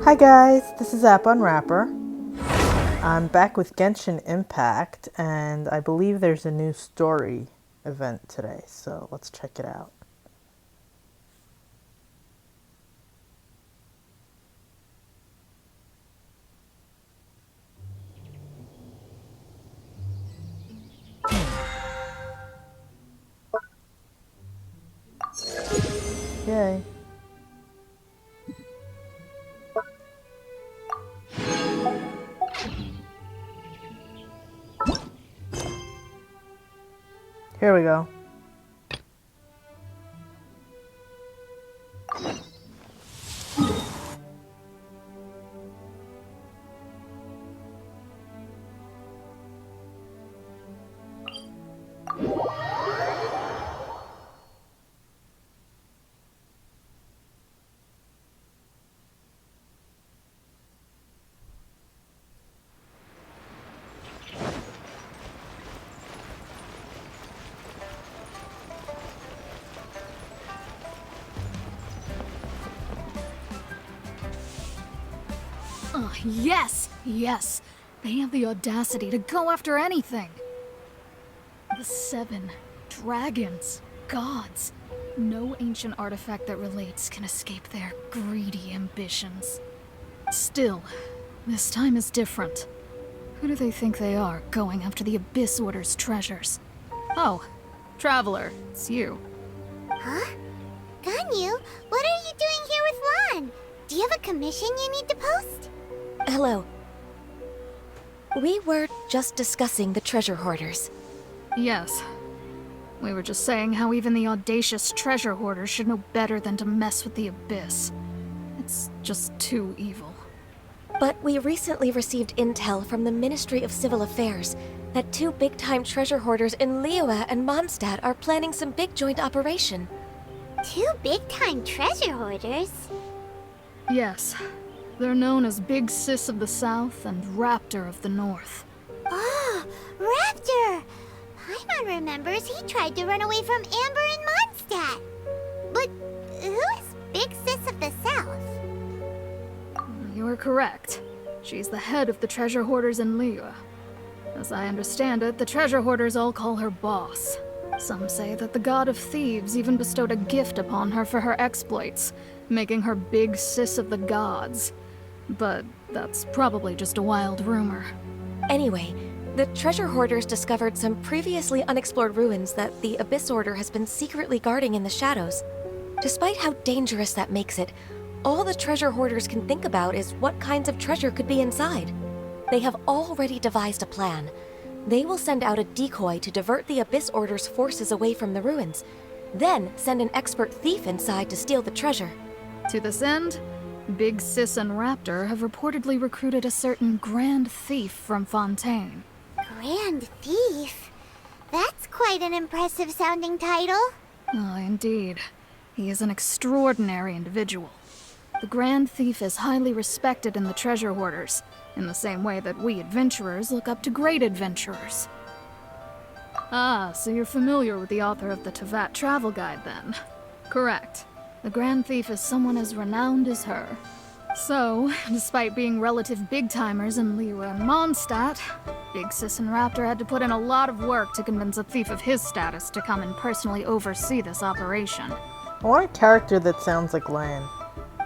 Hi guys, this is App Unwrapper. I'm back with Genshin Impact, and I believe there's a new story event today, so let's check it out. Yay. Here we go. Oh, yes! Yes! They have the audacity to go after anything! The 7 dragons, gods. No ancient artifact that relates can escape their greedy ambitions. Still, this time is different. Who do they think they are, going after the Abyss Order's treasures? Oh, Traveler, it's you. Huh? Ganyu, what are you doing here with Lan? Do you have a commission you need to post? Hello. We were just discussing the treasure hoarders. Yes. We were just saying how even the audacious treasure hoarders should know better than to mess with the Abyss. It's just too evil. But we recently received intel from the Ministry of Civil Affairs that 2 big-time treasure hoarders in Liyue and Mondstadt are planning some big joint operation. 2 big-time treasure hoarders? Yes. They're known as Big Sis of the South and Raptor of the North. Oh, Raptor! Paimon remembers he tried to run away from Amber and Mondstadt. But who is Big Sis of the South? You are correct. She's the head of the treasure hoarders in Liyue. As I understand it, the treasure hoarders all call her boss. Some say that the god of thieves even bestowed a gift upon her for her exploits, making her Big Sis of the gods. But that's probably just a wild rumor. Anyway, the treasure hoarders discovered some previously unexplored ruins that the Abyss Order has been secretly guarding in the shadows. Despite how dangerous that makes it, all the treasure hoarders can think about is what kinds of treasure could be inside. They have already devised a plan. They will send out a decoy to divert the Abyss Order's forces away from the ruins, then send an expert thief inside to steal the treasure. To this end, Big Sis and Raptor have reportedly recruited a certain Grand Thief from Fontaine. Grand Thief? That's quite an impressive sounding title. Oh, indeed. He is an extraordinary individual. The Grand Thief is highly respected in the treasure hoarders, in the same way that we adventurers look up to great adventurers. Ah, so you're familiar with the author of the Tevat Travel Guide, then? Correct. The Grand Thief is someone as renowned as her. So, despite being relative big-timers in Liyue and Mondstadt, Big Sis and Raptor had to put in a lot of work to convince a thief of his status to come and personally oversee this operation. I want a character that sounds like Lan.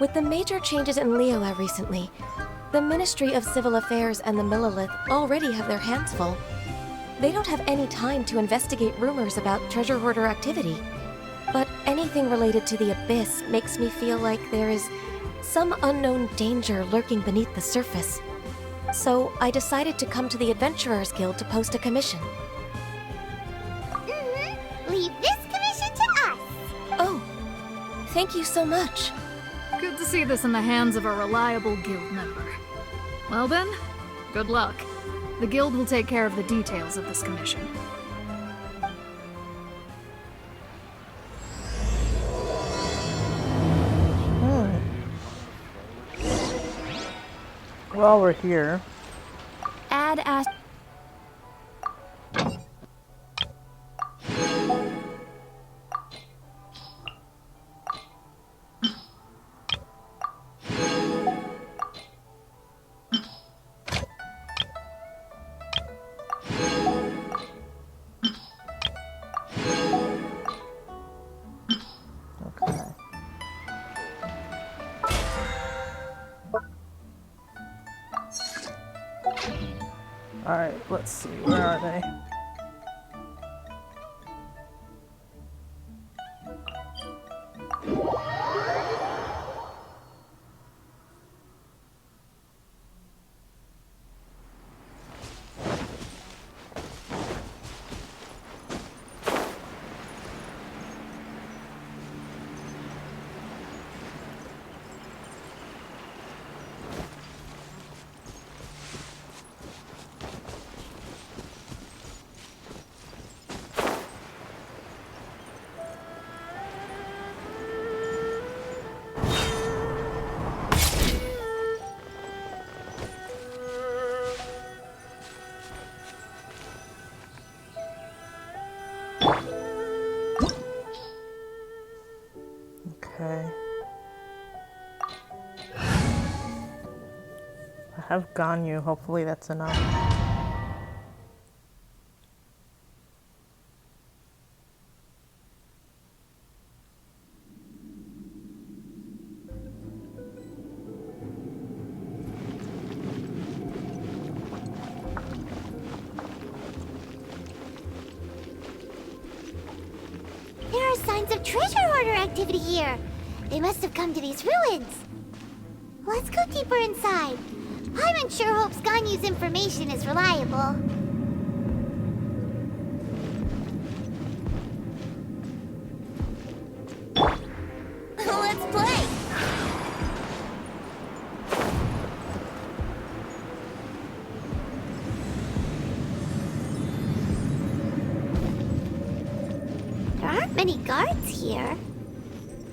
With the major changes in Liyue recently, the Ministry of Civil Affairs and the Millelith already have their hands full. They don't have any time to investigate rumors about treasure hoarder activity. But anything related to the Abyss makes me feel like there is some unknown danger lurking beneath the surface. So I decided to come to the Adventurers Guild to post a commission. Leave this commission to us. Oh, thank you so much. Good to see this in the hands of a reliable guild member. Well then, good luck. The guild will take care of the details of this commission. While we're here, Add as Alright, let's see. Where are they? Okay. I have Ganyu. Hopefully that's enough. There are signs of treasure hoarder activity here. They must have come to these ruins. Let's go deeper inside. Paimon sure hopes Ganyu's information is reliable. Let's play! There aren't many guards here.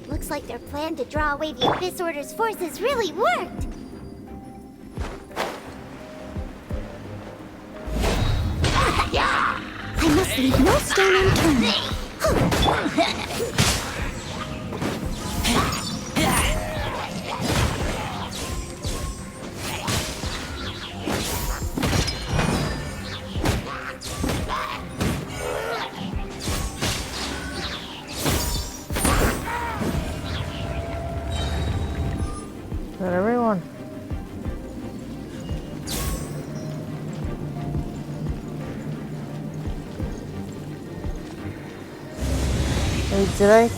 Looks like their plan to draw away the Abyss Order's forces really worked. I must leave no stone unturned. Is that everyone? Hey, did I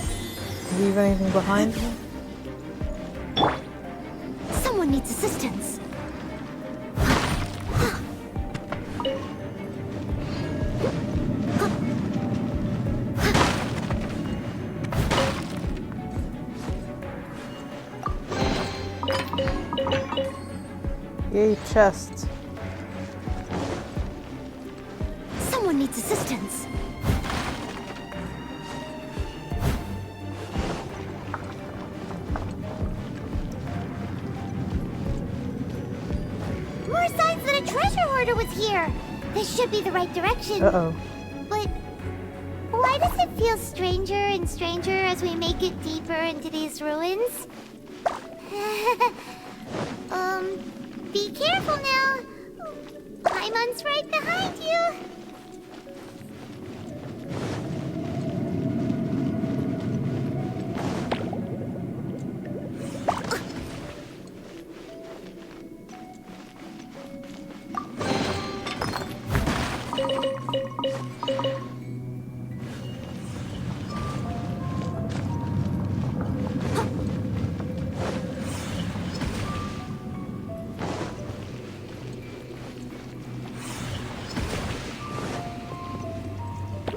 leave anything behind me? Someone needs assistance. Yay, chest. Someone needs assistance. More signs that a treasure hoarder was here. This should be the right direction. Uh-oh. But why does it feel stranger and stranger as we make it deeper into these ruins? Be careful now. Paimon's right behind you.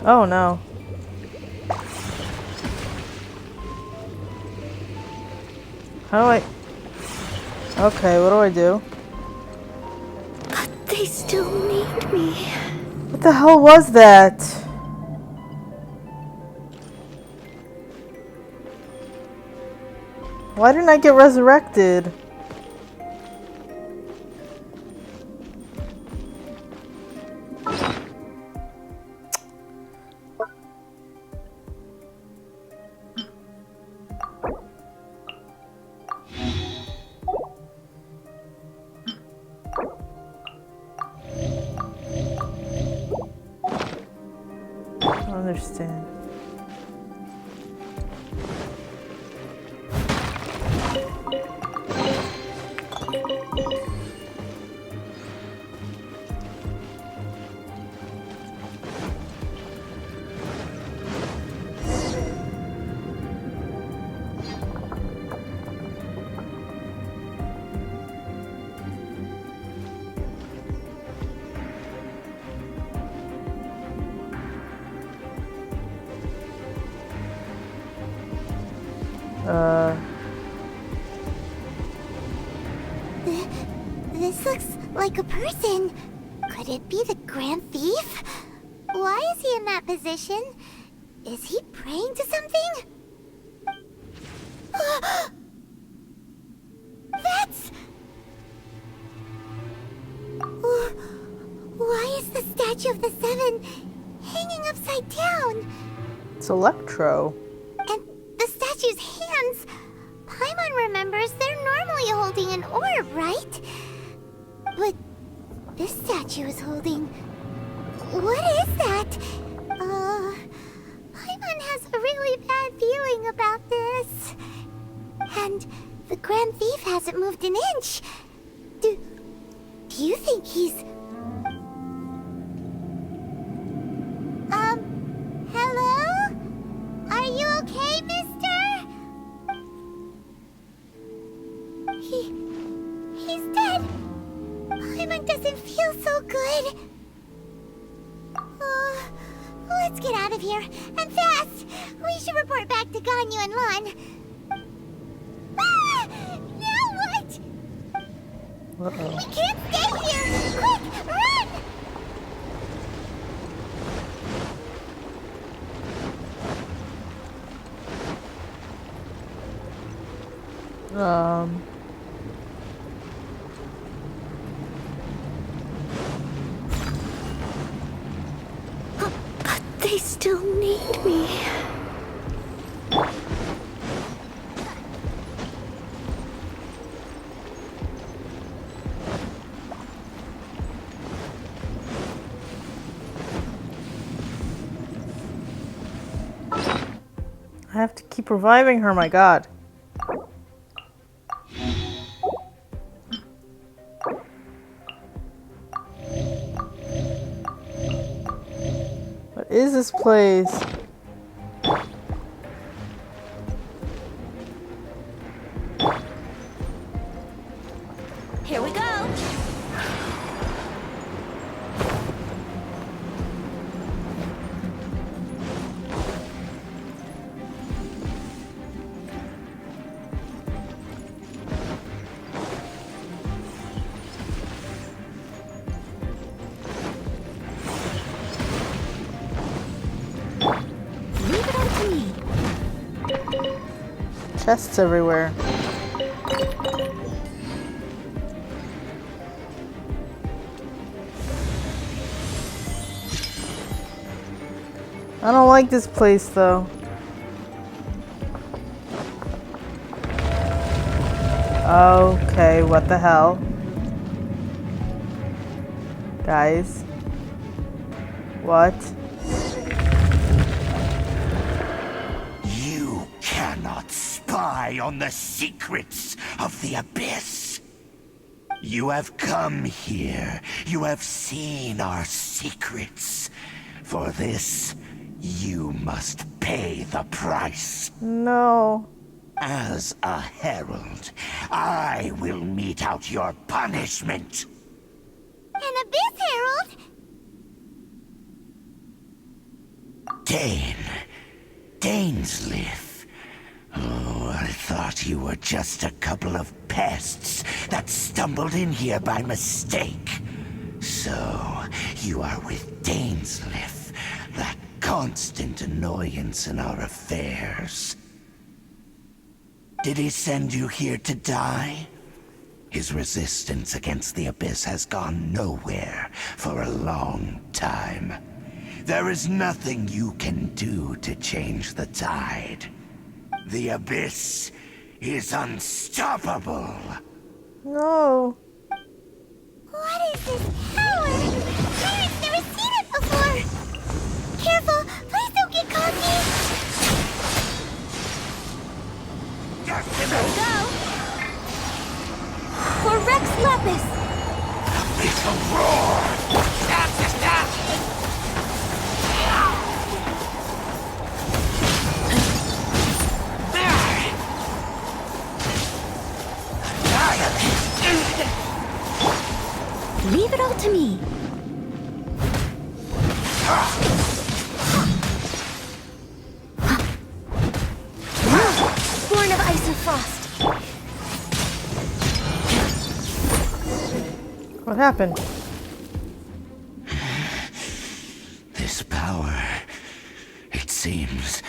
Oh no. How do I... Okay, what do I do? But they still need me. What the hell was that? Why didn't I get resurrected? I don't understand. This looks like a person. Could it be the Grand Thief? Why is he in that position? Is he praying to something? That's... Why is the Statue of the Seven hanging upside down? It's Electro. And the statue's hands... Paimon remembers they're normally holding an orb, right? But this statue is holding... What is that? Paimon has a really bad feeling about this. And the Grand Thief hasn't moved an inch. Do you think he's... Hello? Are you okay, mister? He's dead. Paimon doesn't feel so good. Let's get out of here, and fast! We should report back to Ganyu and Lon. Ah! Now what? Uh-oh. We can't stay here! Quick, run! But they still need me. I have to keep reviving her, my god. What is this place? Here we go. Leave it up to me. Chests everywhere. I don't like this place though. Okay, what the hell? Guys. What? You cannot spy on the secrets of the Abyss. You have come here. You have seen our secrets. For this, you must pay the price. No. As a herald, I will mete out your punishment. An Abyss Herald? Dainsleif. Oh, I thought you were just a couple of pests that stumbled in here by mistake. So, you are with Dainsleif, that constant annoyance in our affairs. Did he send you here to die? His resistance against the Abyss has gone nowhere for a long time. There is nothing you can do to change the tide. The Abyss is unstoppable. No. What is this power? Tyrant's never seen it before! Careful! Please don't get cocky! Just Here we go. For Rex Lapis. Abyssal roar! Leave it all to me. Born of ice and frost. What happened? This power, it seems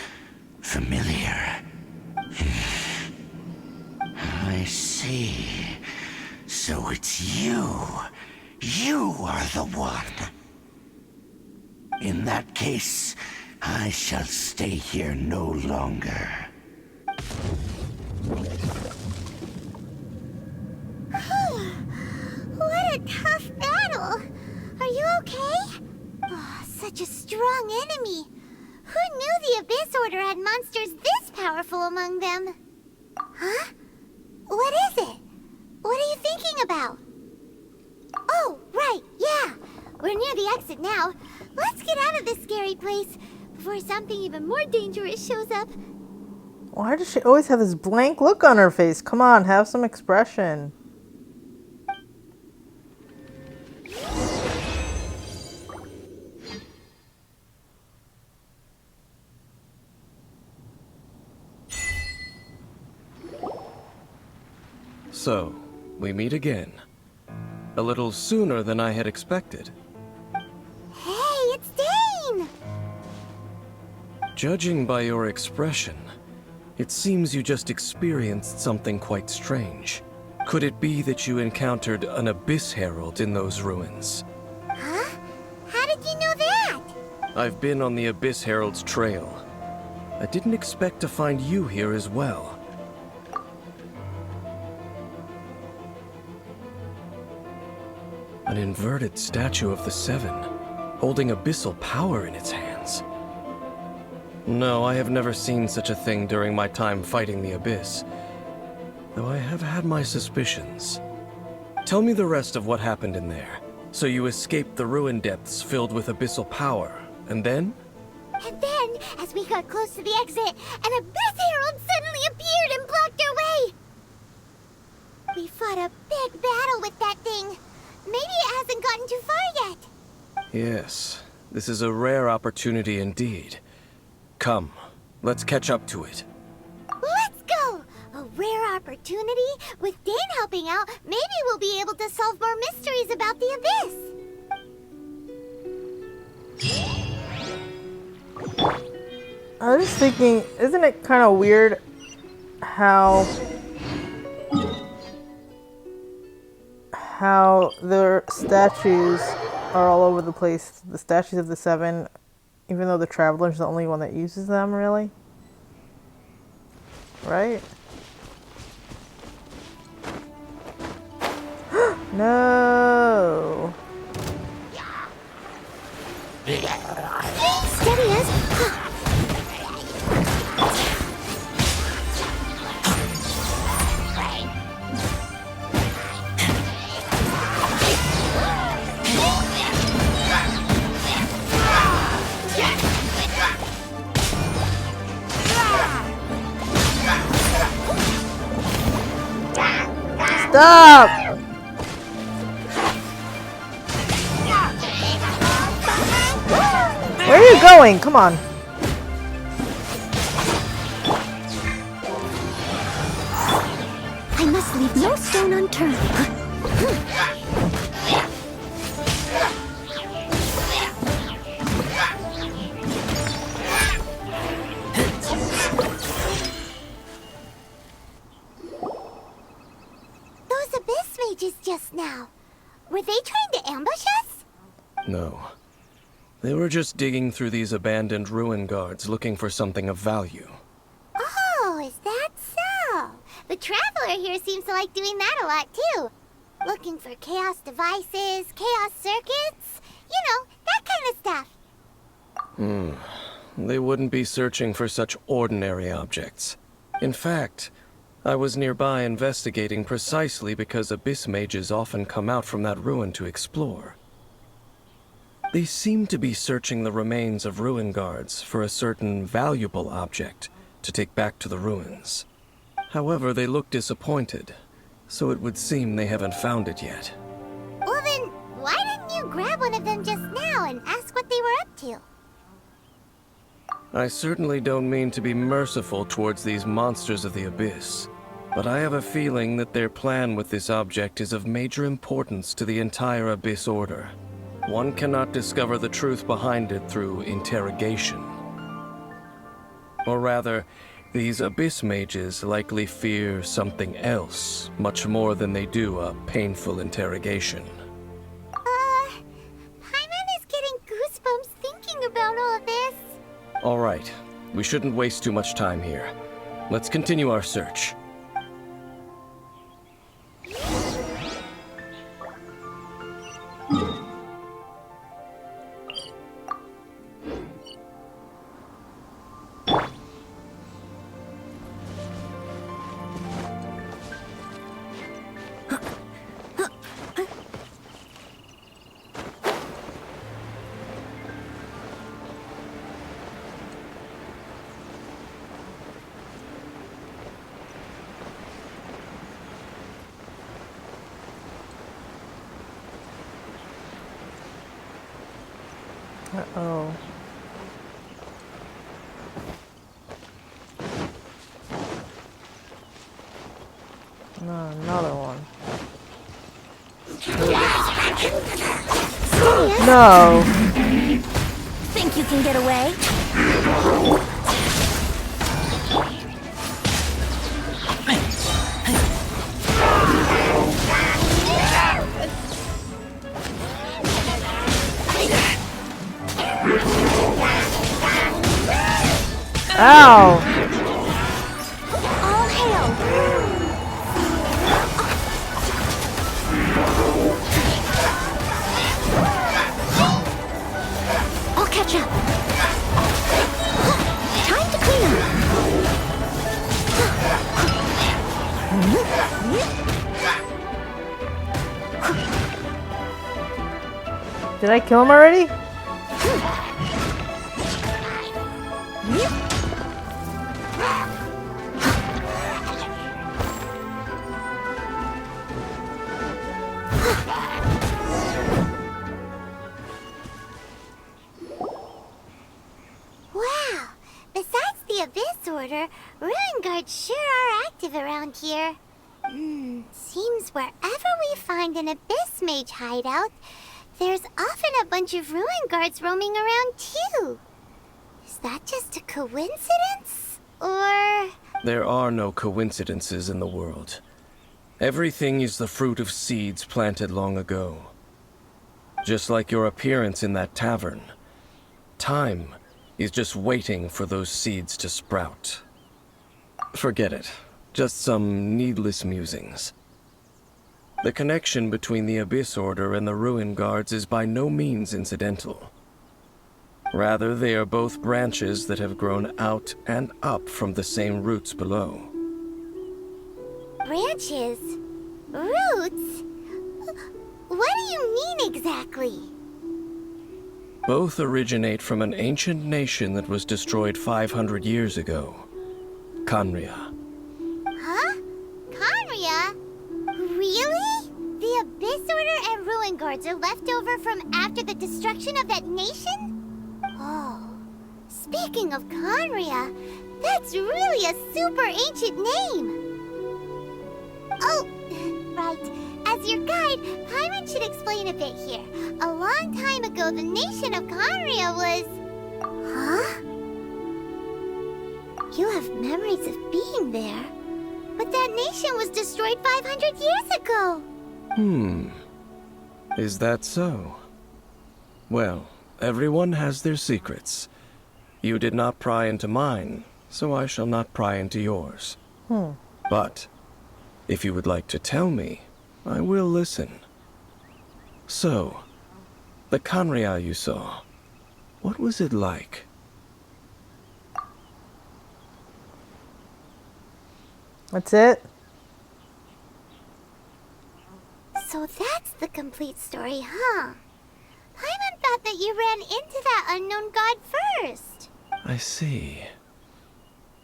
familiar. I see. So it's you. You are the one. In that case, I shall stay here no longer. What a tough battle! Are you okay? Oh, such a strong enemy. Who knew the Abyss Order had monsters this powerful among them? Huh? What is it? What are you thinking about? Oh, right, yeah. We're near the exit now. Let's get out of this scary place before something even more dangerous shows up. Why does she always have this blank look on her face? Come on, have some expression. So, we meet again. A little sooner than I had expected. Hey, it's Dane! Judging by your expression, it seems you just experienced something quite strange. Could it be that you encountered an Abyss Herald in those ruins? Huh? How did you know that? I've been on the Abyss Herald's trail. I didn't expect to find you here as well. An inverted statue of the Seven, holding abyssal power in its hands. No, I have never seen such a thing during my time fighting the Abyss, though I have had my suspicions. Tell me the rest of what happened in there. So you escaped the ruin depths filled with abyssal power, and then? And then, as we got close to the exit, an Abyss Herald suddenly appeared and blocked our way! We fought a big battle with that thing. Maybe it hasn't gotten too far yet. Yes, this is a rare opportunity indeed. Come, let's catch up to it. Let's go! A rare opportunity? With Dane helping out, maybe we'll be able to solve more mysteries about the Abyss. I was thinking, isn't it kind of weird how the statues are all over the place? The statues of the Seven, even though the Traveler's the only one that uses them, really? Right? No! Steady us! Stop! Where are you going? Come on. I must leave no stone unturned. Those Abyss mages just now. Were they trying to ambush us? No. They were just digging through these abandoned ruin guards looking for something of value. Oh, is that so? The Traveler here seems to like doing that a lot, too. Looking for chaos devices, chaos circuits, you know, that kind of stuff. They wouldn't be searching for such ordinary objects. In fact, I was nearby investigating precisely because Abyss mages often come out from that ruin to explore. They seem to be searching the remains of ruin guards for a certain valuable object to take back to the ruins. However, they look disappointed, so it would seem they haven't found it yet. Well then, why didn't you grab one of them just now and ask what they were up to? I certainly don't mean to be merciful towards these monsters of the Abyss. but I have a feeling that their plan with this object is of major importance to the entire Abyss Order. One cannot discover the truth behind it through interrogation. Or rather, these Abyss mages likely fear something else, much more than they do a painful interrogation. Paimon is getting goosebumps thinking about all this. All right, we shouldn't waste too much time here. Let's continue our search. Uh-oh. No, another one. No! Think you can get away? Ow! All hail! I'll catch up. Time to clean up. Did I kill him already? Wow! Besides the Abyss Order, Ruin Guards sure are active around here. Seems wherever we find an Abyss Mage hideout, there's often a bunch of Ruin Guards roaming around too. Is that just a coincidence? Or... There are no coincidences in the world. Everything is the fruit of seeds planted long ago. Just like your appearance in that tavern. Time is just waiting for those seeds to sprout. Forget it. Just some needless musings. The connection between the Abyss Order and the Ruin Guards is by no means incidental. Rather, they are both branches that have grown out and up from the same roots below. branches? Roots? What do you mean exactly? Both originate from an ancient nation that was destroyed 500 years ago. Khaenri'ah. Huh? Khaenri'ah? Really? The Abyss Order and Ruin Guards are left over from after the destruction of that nation? Oh. Speaking of Khaenri'ah, that's really a super ancient name! Oh, right. As your guide, Tyrant should explain a bit here. A long time ago, the nation of Khaenri'ah was... Huh? You have memories of being there. But that nation was destroyed 500 years ago. Is that so? Well, everyone has their secrets. You did not pry into mine, so I shall not pry into yours. But, if you would like to tell me, I will listen. So, the Khaenri'ah you saw, what was it like? That's it? So that's the complete story, huh? Paimon thought that you ran into that unknown god first. I see.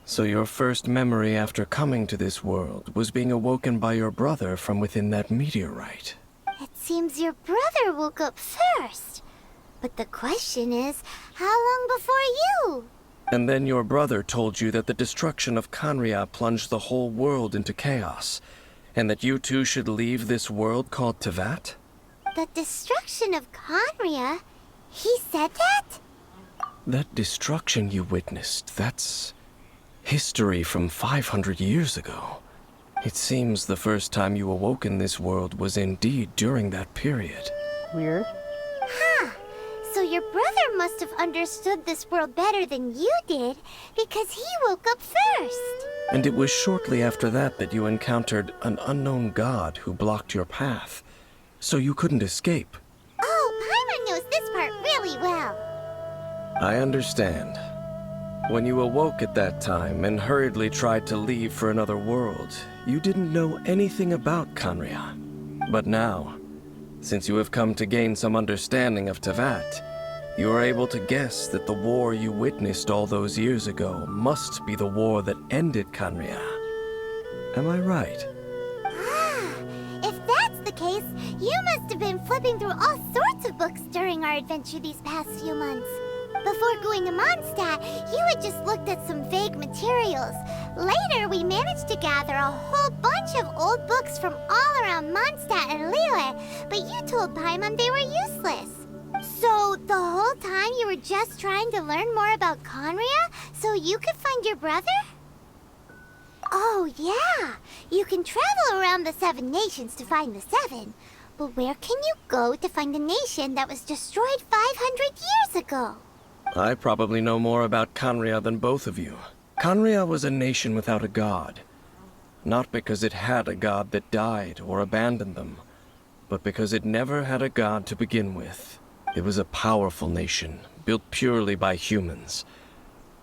So your first memory after coming to this world was being awoken by your brother from within that meteorite. It seems your brother woke up first. But the question is, how long before you? And then your brother told you that the destruction of Canria plunged the whole world into chaos, and that you two should leave this world called Tevat? The destruction of Conria? He said that? That destruction you witnessed, that's history from 500 years ago. It seems the first time you awoke in this world was indeed during that period. Weird. Huh. So your brother must have understood this world better than you did, because he woke up first. And it was shortly after that that you encountered an unknown god who blocked your path, so you couldn't escape. Oh, Paimon knows this part really well. I understand. When you awoke at that time and hurriedly tried to leave for another world, you didn't know anything about Canria. But now, since you have come to gain some understanding of Tevat, you are able to guess that the war you witnessed all those years ago must be the war that ended Canria. Am I right? Ah, if that's the case, you must have been flipping through all sorts of books during our adventure these past few months. Before going to Mondstadt, you had just looked at some vague materials. Later, we managed to gather a whole bunch of old books from all around Mondstadt and Liyue, but you told Paimon they were useless. So, the whole time you were just trying to learn more about Conria so you could find your brother? Oh, yeah. You can travel around the 7 nations to find the 7. But where can you go to find the nation that was destroyed 500 years ago? I probably know more about Canria than both of you. Canria was a nation without a god. Not because it had a god that died or abandoned them, but because it never had a god to begin with. It was a powerful nation, built purely by humans.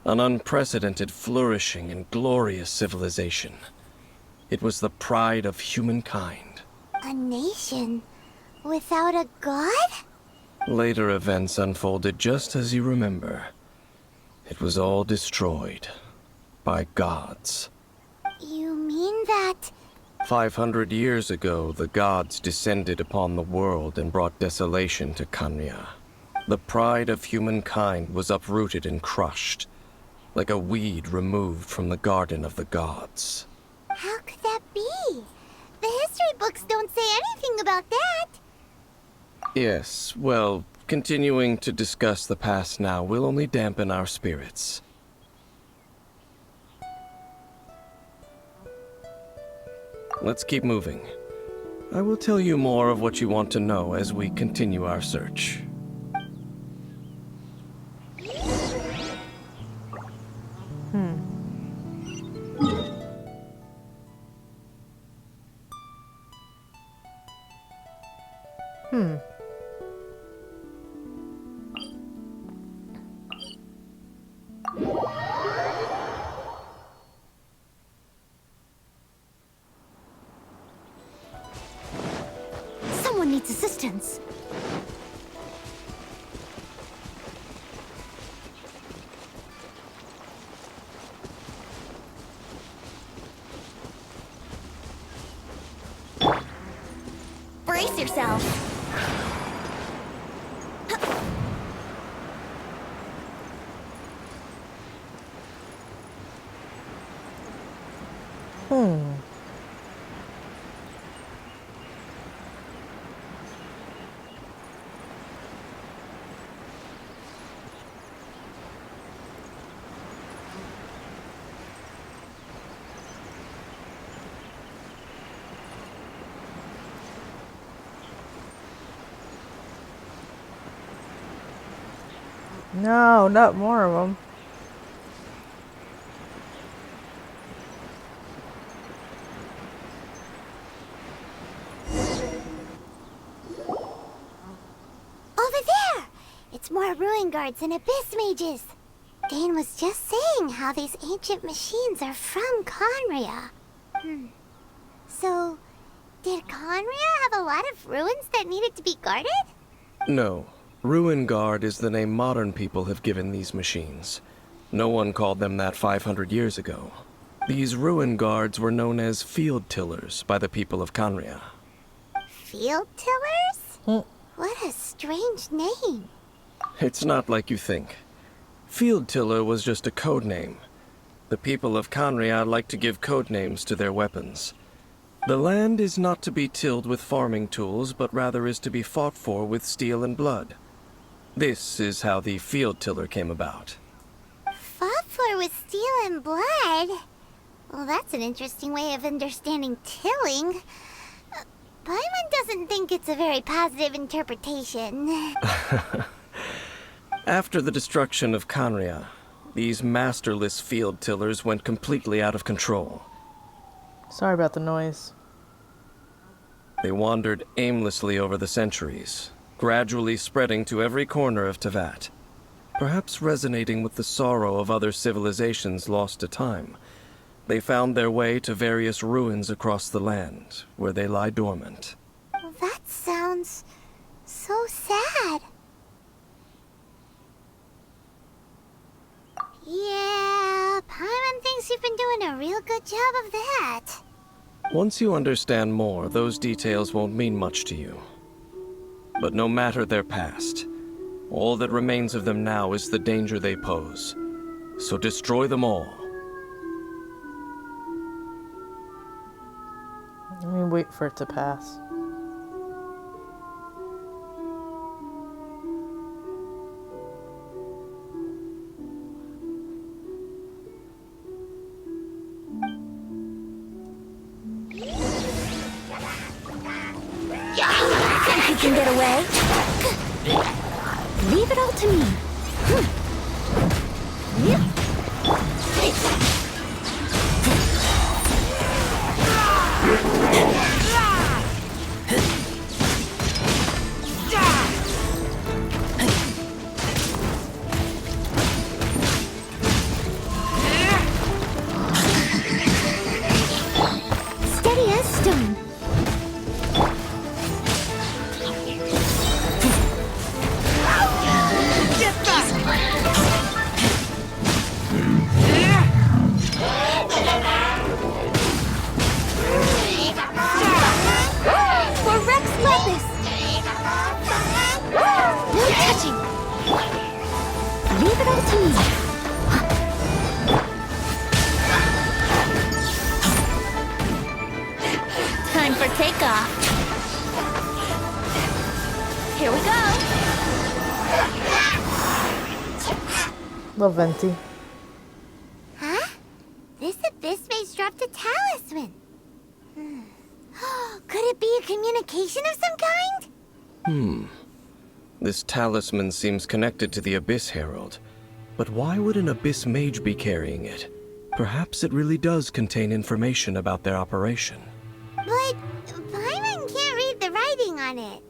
An unprecedented, flourishing, and glorious civilization. It was the pride of humankind. A nation without a god? Later events unfolded just as you remember. It was all destroyed by gods. You mean that... 500 years ago, the gods descended upon the world and brought desolation to Canria. The pride of humankind was uprooted and crushed, like a weed removed from the garden of the gods. How could that be? The history books don't say anything about that. Yes, well, continuing to discuss the past now will only dampen our spirits. Let's keep moving. I will tell you more of what you want to know as we continue our search. Someone needs assistance. Brace yourself. No, not more of them. Over there! It's more ruin guards and abyss mages. Dane was just saying how these ancient machines are from Conria. So, did Conria have a lot of ruins that needed to be guarded? No. Ruin Guard is the name modern people have given these machines. No one called them that 500 years ago. These Ruin Guards were known as Field Tillers by the people of Canria. Field tillers? What a strange name. It's not like you think. Field Tiller was just a code name. The people of Conria like to give code names to their weapons. The land is not to be tilled with farming tools, but rather is to be fought for with steel and blood. This is how the Field Tiller came about. Fought for with steel and blood? Well, that's an interesting way of understanding tilling. Paimon doesn't think it's a very positive interpretation. After the destruction of Conria, these masterless field tillers went completely out of control. Sorry about the noise. They wandered aimlessly over the centuries, gradually spreading to every corner of Teyvat, perhaps resonating with the sorrow of other civilizations lost to time. They found their way to various ruins across the land, where they lie dormant. That sounds so sad. Yeah, Paimon thinks you've been doing a real good job of that. Once you understand more, those details won't mean much to you. But no matter their past, all that remains of them now is the danger they pose. So destroy them all. Let me wait for it to pass. Think you can get away? Leave it all to me. Steady as stone. Leave it all to me. Time for takeoff. Here we go. Love Venti. Huh? This Abyss Mage dropped a talisman. Could it be a communication of some kind? This talisman seems connected to the Abyss Herald. But why would an Abyss Mage be carrying it? Perhaps it really does contain information about their operation. But Paimon can't read the writing on it.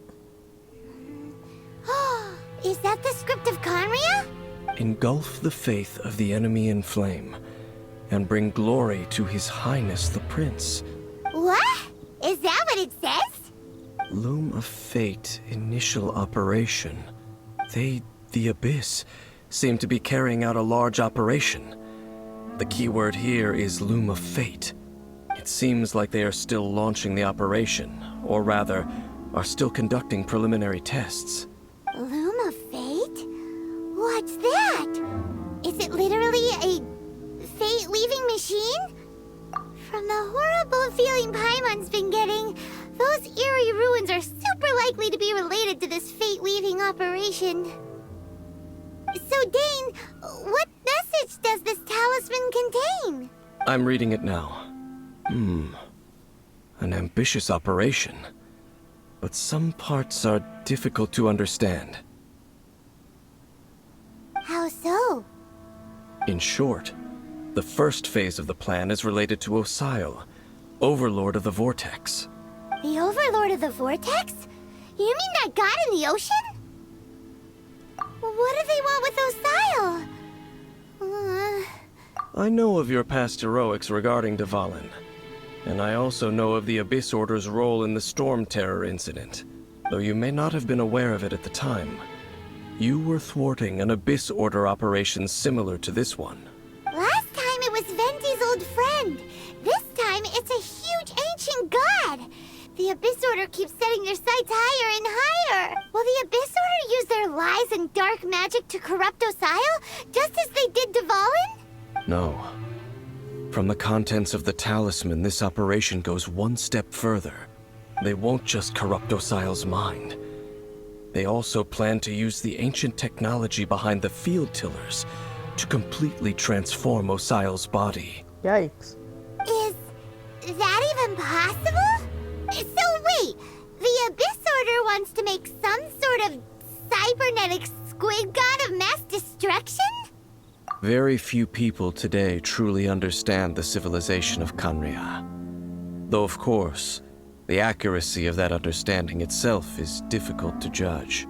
Is that the script of Conria? Engulf the faith of the enemy in flame, and bring glory to His Highness the Prince. What? Is that what it says? Loom of Fate, initial operation. They, the Abyss, seem to be carrying out a large operation. The keyword here is Loom of Fate. It seems like they are still launching the operation, or rather, are still conducting preliminary tests. Loom of Fate? What's that? Is it literally a fate-leaving machine? From the horrible feeling Paimon's been getting, those eerie ruins are super likely to be related to this fate-leaving operation. So, Dane, what message does this talisman contain? I'm reading it now. An ambitious operation. But some parts are difficult to understand. How so? In short, the first phase of the plan is related to Osile, Overlord of the Vortex. The Overlord of the Vortex? You mean that god in the ocean? What do they want with Osile? I know of your past heroics regarding Dvalin, and I also know of the Abyss Order's role in the Storm Terror incident, though you may not have been aware of it at the time. You were thwarting an Abyss Order operation similar to this one. Last time it was Venti's old friend. This time it's a huge ancient god. The Abyss Order keeps setting their sights higher and higher. Will the Abyss Order use their lies and dark magic to corrupt Osile, just as they did Dvalin? No. From the contents of the talisman, this operation goes one step further. They won't just corrupt Osile's mind. They also plan to use the ancient technology behind the field tillers to completely transform Osile's body. Yikes. Is that even possible? So wait, the Abyss Order wants to make some sort of cybernetic squid god of mass destruction? Very few people today truly understand the civilization of Khaenri'ah. Though, of course, the accuracy of that understanding itself is difficult to judge.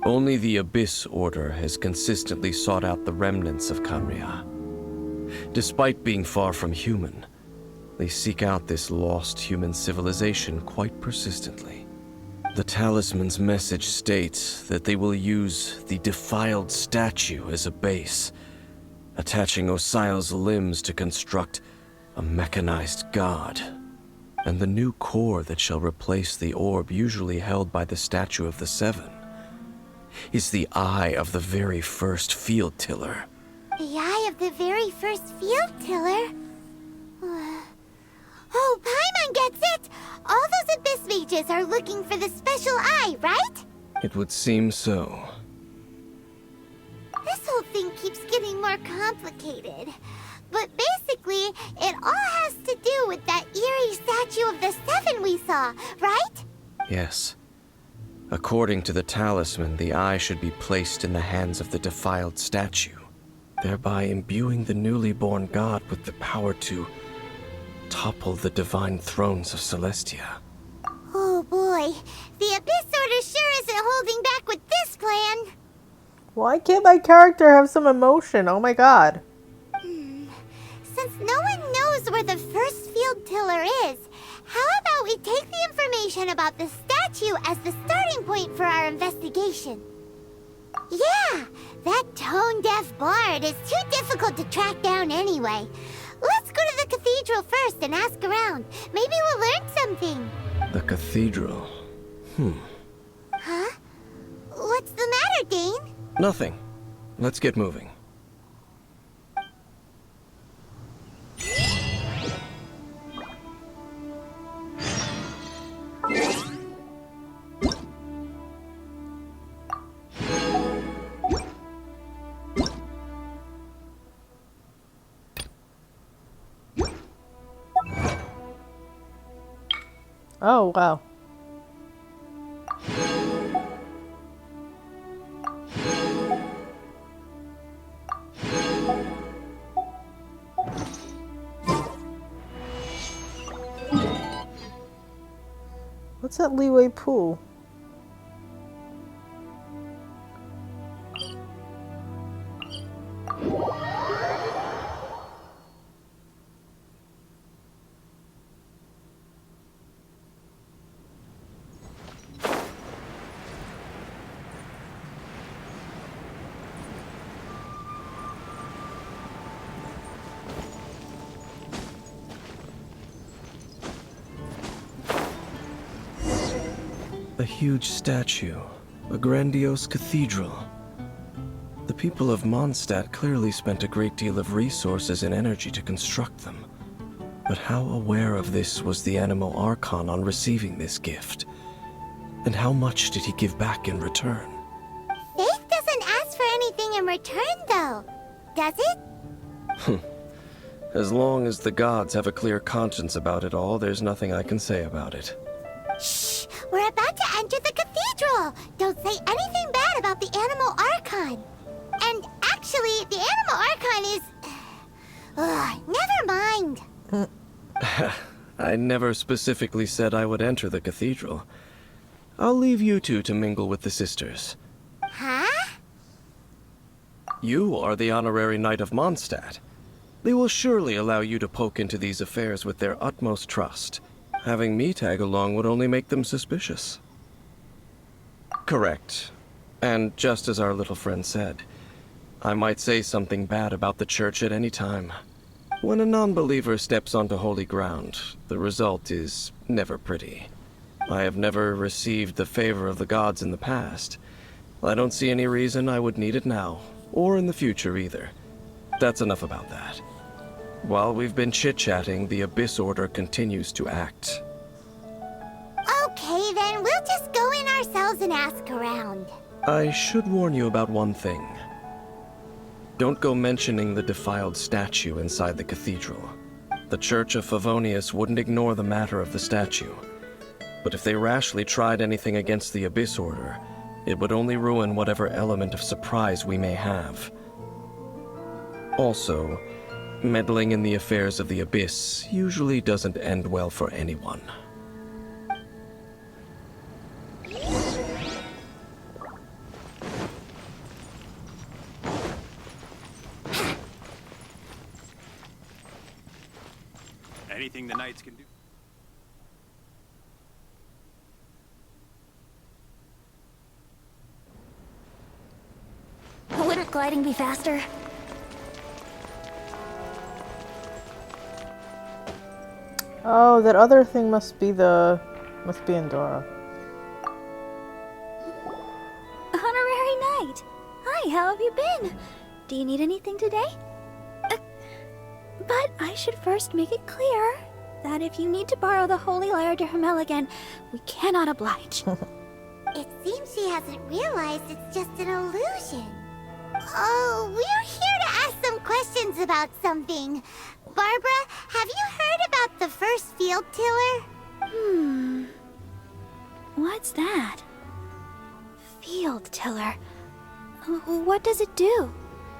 Only the Abyss Order has consistently sought out the remnants of Khaenri'ah. Despite being far from human, they seek out this lost human civilization quite persistently. The talisman's message states that they will use the defiled statue as a base, attaching Osile's limbs to construct a mechanized god. And the new core that shall replace the orb usually held by the Statue of the Seven is the eye of the very first field tiller. The eye of the very first field tiller? Oh, Paimon gets it! All those Abyss mages are looking for the special eye, right? It would seem so. This whole thing keeps getting more complicated. But basically, it all has to do with that eerie statue of the Seven we saw, right? Yes. According to the talisman, the eye should be placed in the hands of the defiled statue, thereby imbuing the newly born god with the power to topple the divine thrones of Celestia. Oh boy, the Abyss Order sure isn't holding back with this plan. Why can't my character have some emotion? Oh my god. Since no one knows where the first field tiller is, how about we take the information about the statue as the starting point for our investigation? Yeah, that tone-deaf bard is too difficult to track down anyway. Let's go to the cathedral first and ask around. Maybe we'll learn something. The cathedral. Huh? What's the matter, Dane? Nothing. Let's get moving. Oh, wow. What's that leeway pool? A huge statue, a grandiose cathedral. The people of Mondstadt clearly spent a great deal of resources and energy to construct them. But how aware of this was the Anemo Archon on receiving this gift? And how much did he give back in return? Faith doesn't ask for anything in return, though. Does it? As long as the gods have a clear conscience about it all, there's nothing I can say about it. Shh! We're about to enter the cathedral! Don't say anything bad about the Anemo Archon! And actually, the Anemo Archon is... never mind! I never specifically said I would enter the cathedral. I'll leave you two to mingle with the sisters. Huh? You are the honorary knight of Mondstadt. They will surely allow you to poke into these affairs with their utmost trust. Having me tag along would only make them suspicious. Correct. And just as our little friend said, I might say something bad about the church at any time. When a non-believer steps onto holy ground, the result is never pretty. I have never received the favor of the gods in the past. I don't see any reason I would need it now, or in the future either. That's enough about that. While we've been chit-chatting, the Abyss Order continues to act. Okay, then we'll just go in ourselves and ask around. I should warn you about one thing. Don't go mentioning the defiled statue inside the cathedral. The Church of Favonius wouldn't ignore the matter of the statue. But if they rashly tried anything against the Abyss Order, it would only ruin whatever element of surprise we may have. Also, meddling in the affairs of the Abyss usually doesn't end well for anyone. Anything the Knights can do. Wouldn't gliding be faster? Oh, that other thing must be Endora. Honorary Knight! Hi, how have you been? Do you need anything today? But I should first make it clear that if you need to borrow the Holy Lyre to Hermel again, we cannot oblige. It seems she hasn't realized it's just an illusion. Oh, we're here to ask some questions about something. Barbara, have you heard about the first field tiller? What's that? Field tiller. What does it do?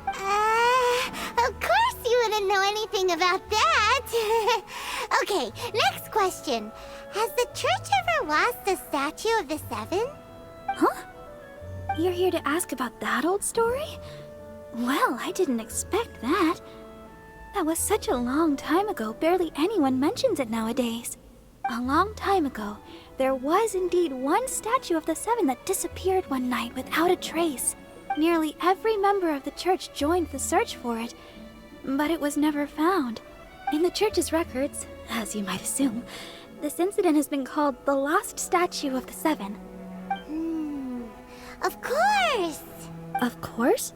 Of course you wouldn't know anything about that. Okay, next question. Has the church ever lost a statue of the Seven? Huh? You're here to ask about that old story? Well, I didn't expect that. That was such a long time ago, barely anyone mentions it nowadays. A long time ago, there was indeed one statue of the Seven that disappeared one night without a trace. Nearly every member of the church joined the search for it, but it was never found. In the church's records, as you might assume, this incident has been called the Lost Statue of the Seven. Of course! Of course?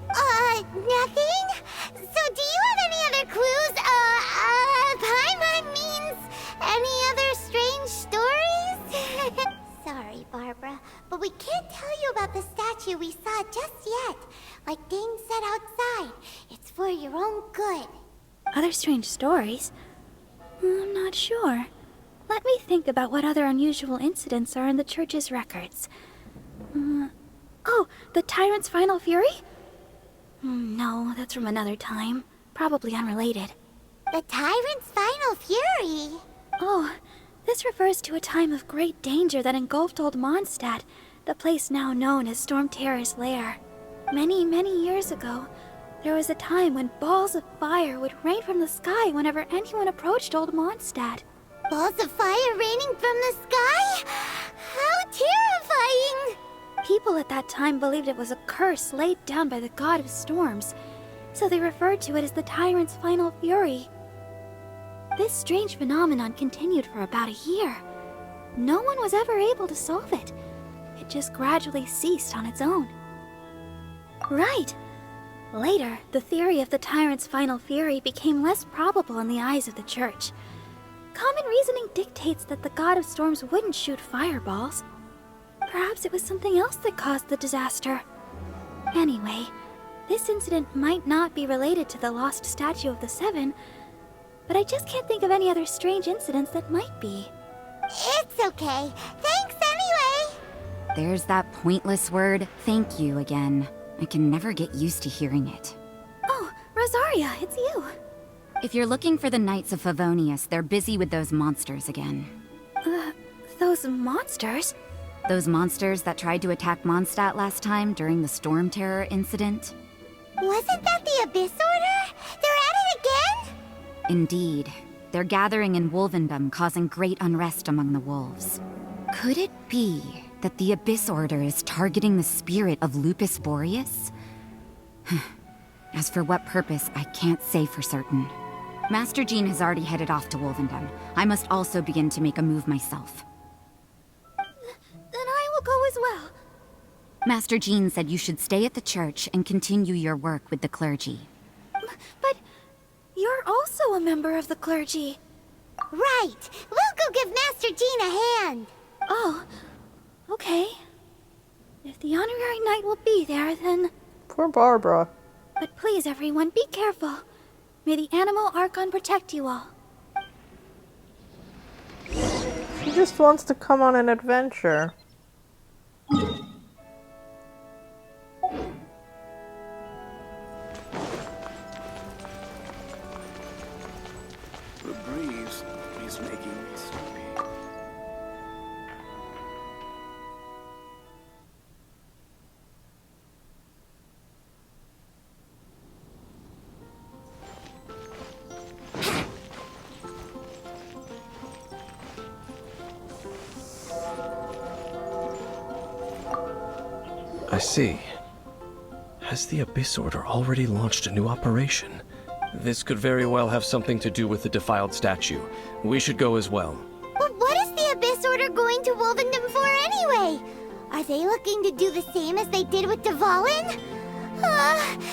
Nothing? So do you have any other clues? Paimon means any other strange stories? Sorry, Barbara, but we can't tell you about the statue we saw just yet. Like Dane said outside, it's for your own good. Other strange stories? I'm not sure. Let me think about what other unusual incidents are in the church's records. Oh, the Tyrant's final fury? No, that's from another time. Probably unrelated. The Tyrant's final fury? Oh, this refers to a time of great danger that engulfed Old Mondstadt, the place now known as Storm Terror's lair. Many, many years ago, there was a time when balls of fire would rain from the sky whenever anyone approached Old Mondstadt. Balls of fire raining from the sky? How terrifying! People at that time believed it was a curse laid down by the god of storms, so they referred to it as the Tyrant's final fury. This strange phenomenon continued for about a year. No one was ever able to solve it. It just gradually ceased on its own. Right. Later, the theory of the Tyrant's final fury became less probable in the eyes of the church. Common reasoning dictates that the god of storms wouldn't shoot fireballs. Perhaps it was something else that caused the disaster. Anyway, this incident might not be related to the lost statue of the Seven, but I just can't think of any other strange incidents that might be. It's okay. Thanks anyway! There's that pointless word, thank you, again. I can never get used to hearing it. Oh, Rosaria, it's you. If you're looking for the Knights of Favonius, they're busy with those monsters again. Those monsters? Those monsters that tried to attack Mondstadt last time during the Storm Terror incident? Wasn't that the Abyss Order? They're at it again? Indeed. They're gathering in Wolvendom, causing great unrest among the wolves. Could it be that the Abyss Order is targeting the spirit of Lupus Boreas? As for what purpose, I can't say for certain. Master Jean has already headed off to Wolvendom. I must also begin to make a move myself. Then I will go as well. Master Jean said you should stay at the church and continue your work with the clergy. But you're also a member of the clergy. Right! We'll go give Master Jean a hand! Oh, okay. If the honorary knight will be there, then... Poor Barbara. But please, everyone, be careful. May the Animal Archon protect you all. She just wants to come on an adventure. The breeze is making me sleepy. I see. Has the Abyss Order already launched a new operation? This could very well have something to do with the defiled statue. We should go as well. But what is the Abyss Order going to Wolvendom for anyway? Are they looking to do the same as they did with Dvalin? Not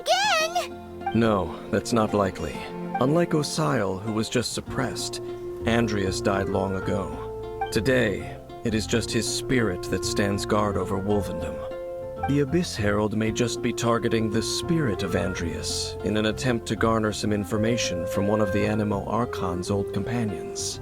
again! No, that's not likely. Unlike Osile, who was just suppressed, Andreas died long ago. Today, it is just his spirit that stands guard over Wolvendom. The Abyss Herald may just be targeting the spirit of Andreas in an attempt to garner some information from one of the Animo Archon's old companions.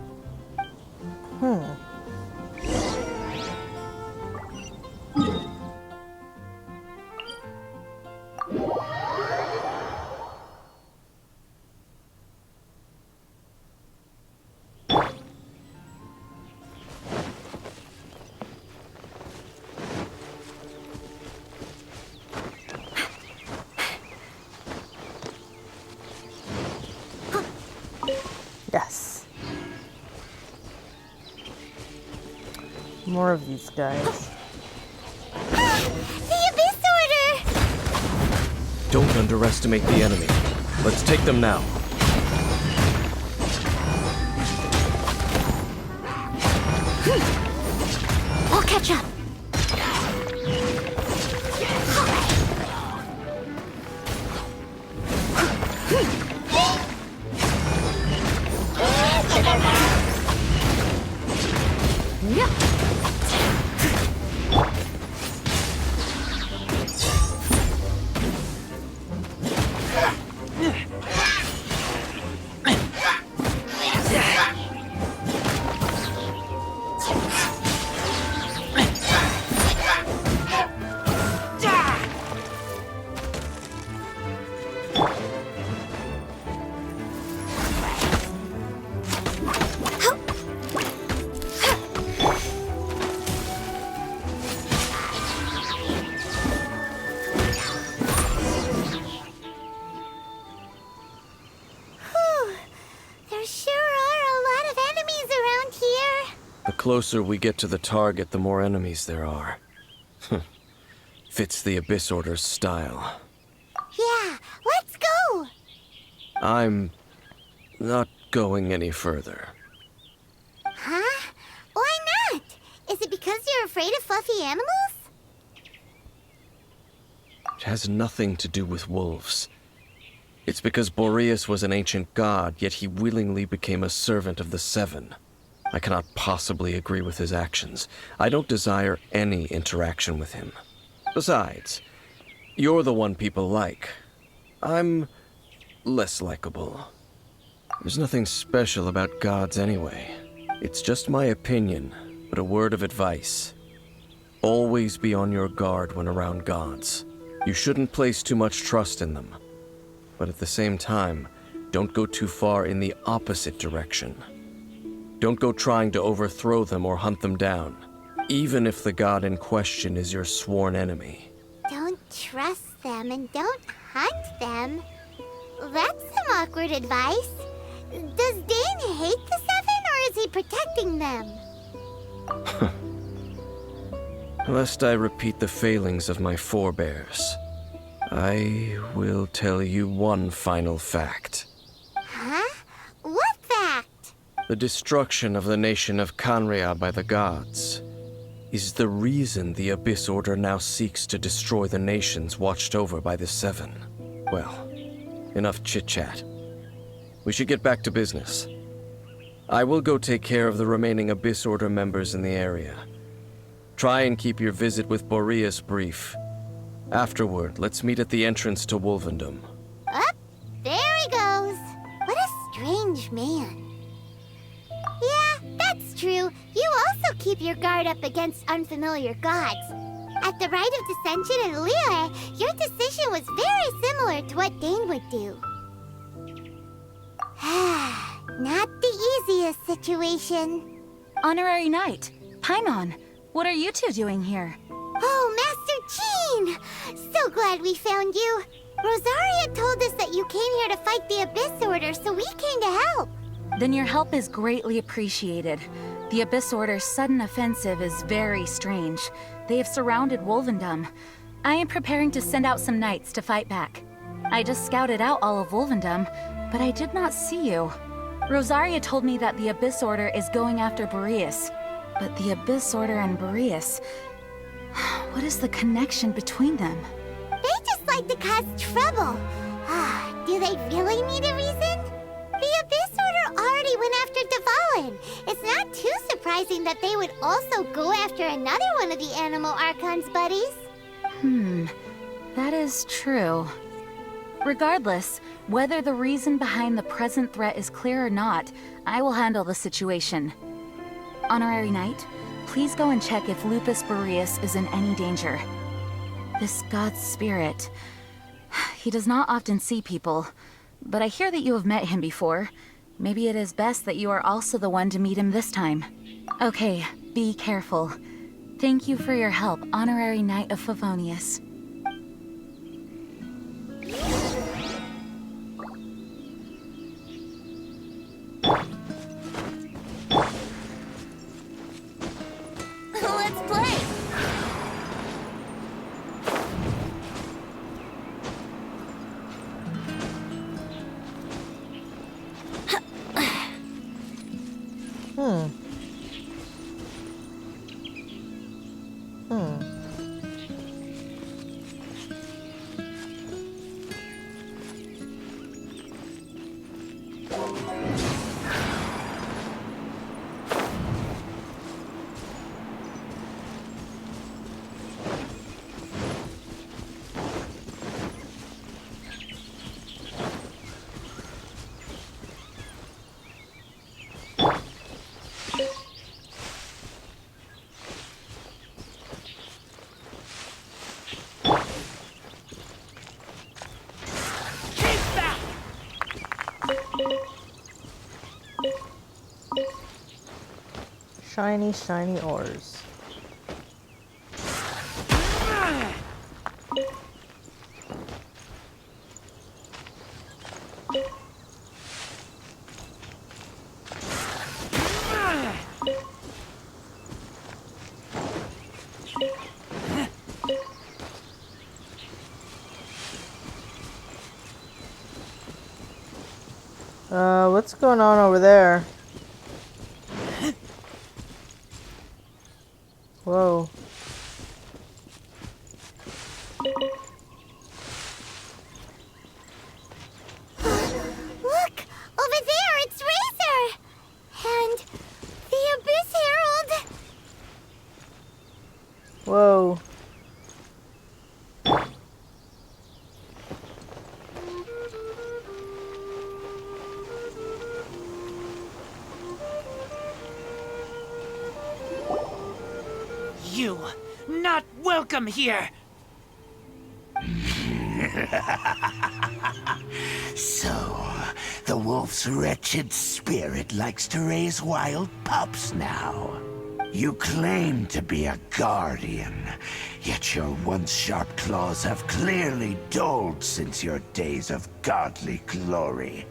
Yes. More of these guys. The Abyss Order! Don't underestimate the enemy. Let's take them now. I'll catch up. The closer we get to the target, the more enemies there are. Fits the Abyss Order's style. Yeah, let's go! I'm not going any further. Huh? Why not? Is it because you're afraid of fluffy animals? It has nothing to do with wolves. It's because Boreas was an ancient god, yet he willingly became a servant of the Seven. I cannot possibly agree with his actions. I don't desire any interaction with him. Besides, you're the one people like. I'm less likable. There's nothing special about gods anyway. It's just my opinion, but a word of advice. Always be on your guard when around gods. You shouldn't place too much trust in them. But at the same time, don't go too far in the opposite direction. Don't go trying to overthrow them or hunt them down, even if the god in question is your sworn enemy. Don't trust them and don't hunt them. That's some awkward advice. Does Dane hate the Seven, or is he protecting them? Lest I repeat the failings of my forebears, I will tell you one final fact. Huh? The destruction of the nation of Canria by the gods is the reason the Abyss Order now seeks to destroy the nations watched over by the Seven. Well, enough chit-chat. We should get back to business. I will go take care of the remaining Abyss Order members in the area. Try and keep your visit with Boreas brief. Afterward, let's meet at the entrance to Wolvendom. Up, there he goes. What a strange man. Yeah, that's true. You also keep your guard up against unfamiliar gods. At the Rite of Descension in Liyue, your decision was very similar to what Dane would do. Not the easiest situation. Honorary Knight, Paimon, what are you two doing here? Oh, Master Jean! So glad we found you. Rosaria told us that you came here to fight the Abyss Order, so we came to help. Then your help is greatly appreciated. The Abyss Order's sudden offensive is very strange. They have surrounded Wolvendom. I am preparing to send out some knights to fight back. I just scouted out all of Wolvendom, but I did not see you. Rosaria told me that the Abyss Order is going after Boreas. But the Abyss Order and Boreas... what is the connection between them? They just like to cause trouble. Do they really need a reason? The Abyss Order already went after Dvalin. It's not too surprising that they would also go after another one of the Animal Archon's buddies. That is true. Regardless, whether the reason behind the present threat is clear or not, I will handle the situation. Honorary Knight, please go and check if Lupus Boreas is in any danger. This god's spirit... he does not often see people, but I hear that you have met him before. Maybe it is best that you are also the one to meet him this time. Okay, be careful. Thank you for your help, Honorary Knight of Favonius. Let's play! Shiny, shiny ores. What's going on over there? Whoa. Look! Over there, it's Razor! And the Abyss Herald! Whoa. You, not welcome here! So, the wolf's wretched spirit likes to raise wild pups now. You claim to be a guardian, yet your once sharp claws have clearly dulled since your days of godly glory.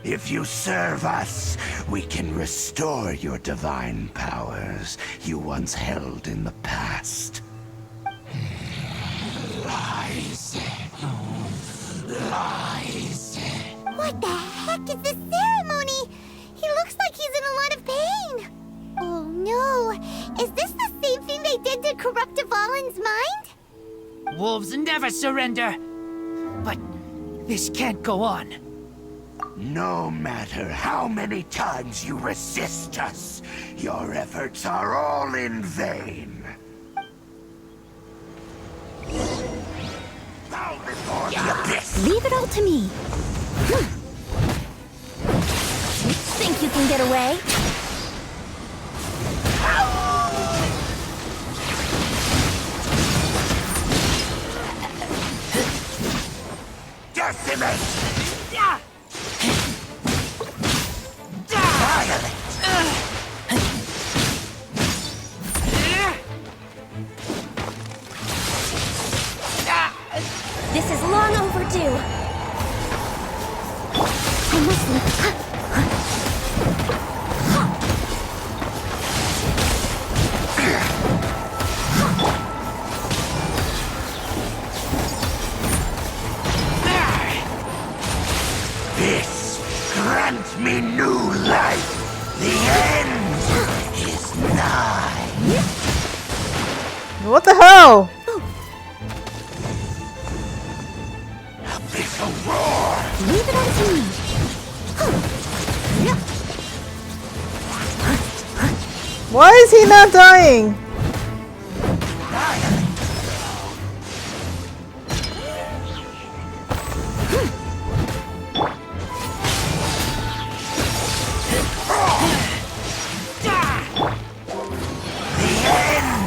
If you serve us, we can restore your divine powers you once held in the past. Lies. Lies. What the heck is this ceremony? He looks like he's in a Is this the same thing they did to corrupt Dvalin's mind? Wolves never surrender. But this can't go on. No matter how many times you resist us, your efforts are all in vain. Bow before the abyss! Leave it all to me. You think you can get away? Decimate! Violate! This is long overdue. I must leave. This grant me new life. The end is nigh. What the hell? Abyssal roar! Leave it all to me. Why is he not dying?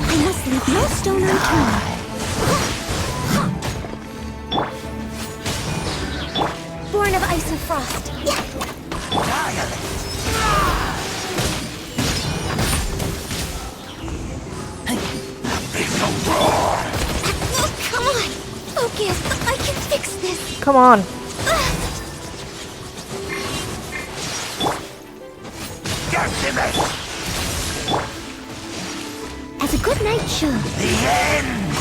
I must leave no stone unturned. Born of ice and frost. Abyssal roar! Oh, come on. Focus. I can fix this. Come on. Decimate! As a good knight should. The end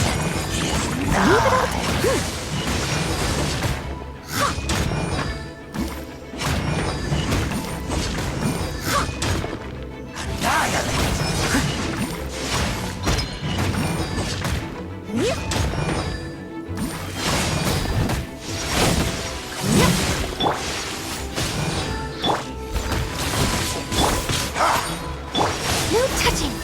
is nigh. No touching.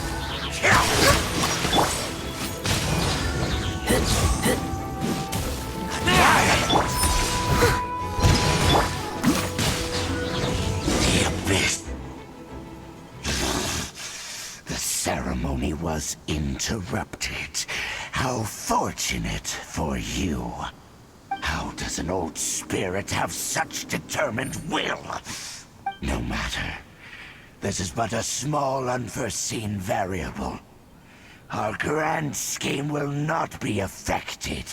The abyss. The ceremony was interrupted. How fortunate for you. How does an old spirit have such determined will? No matter. This is but a small unforeseen variable. Our grand scheme will not be affected.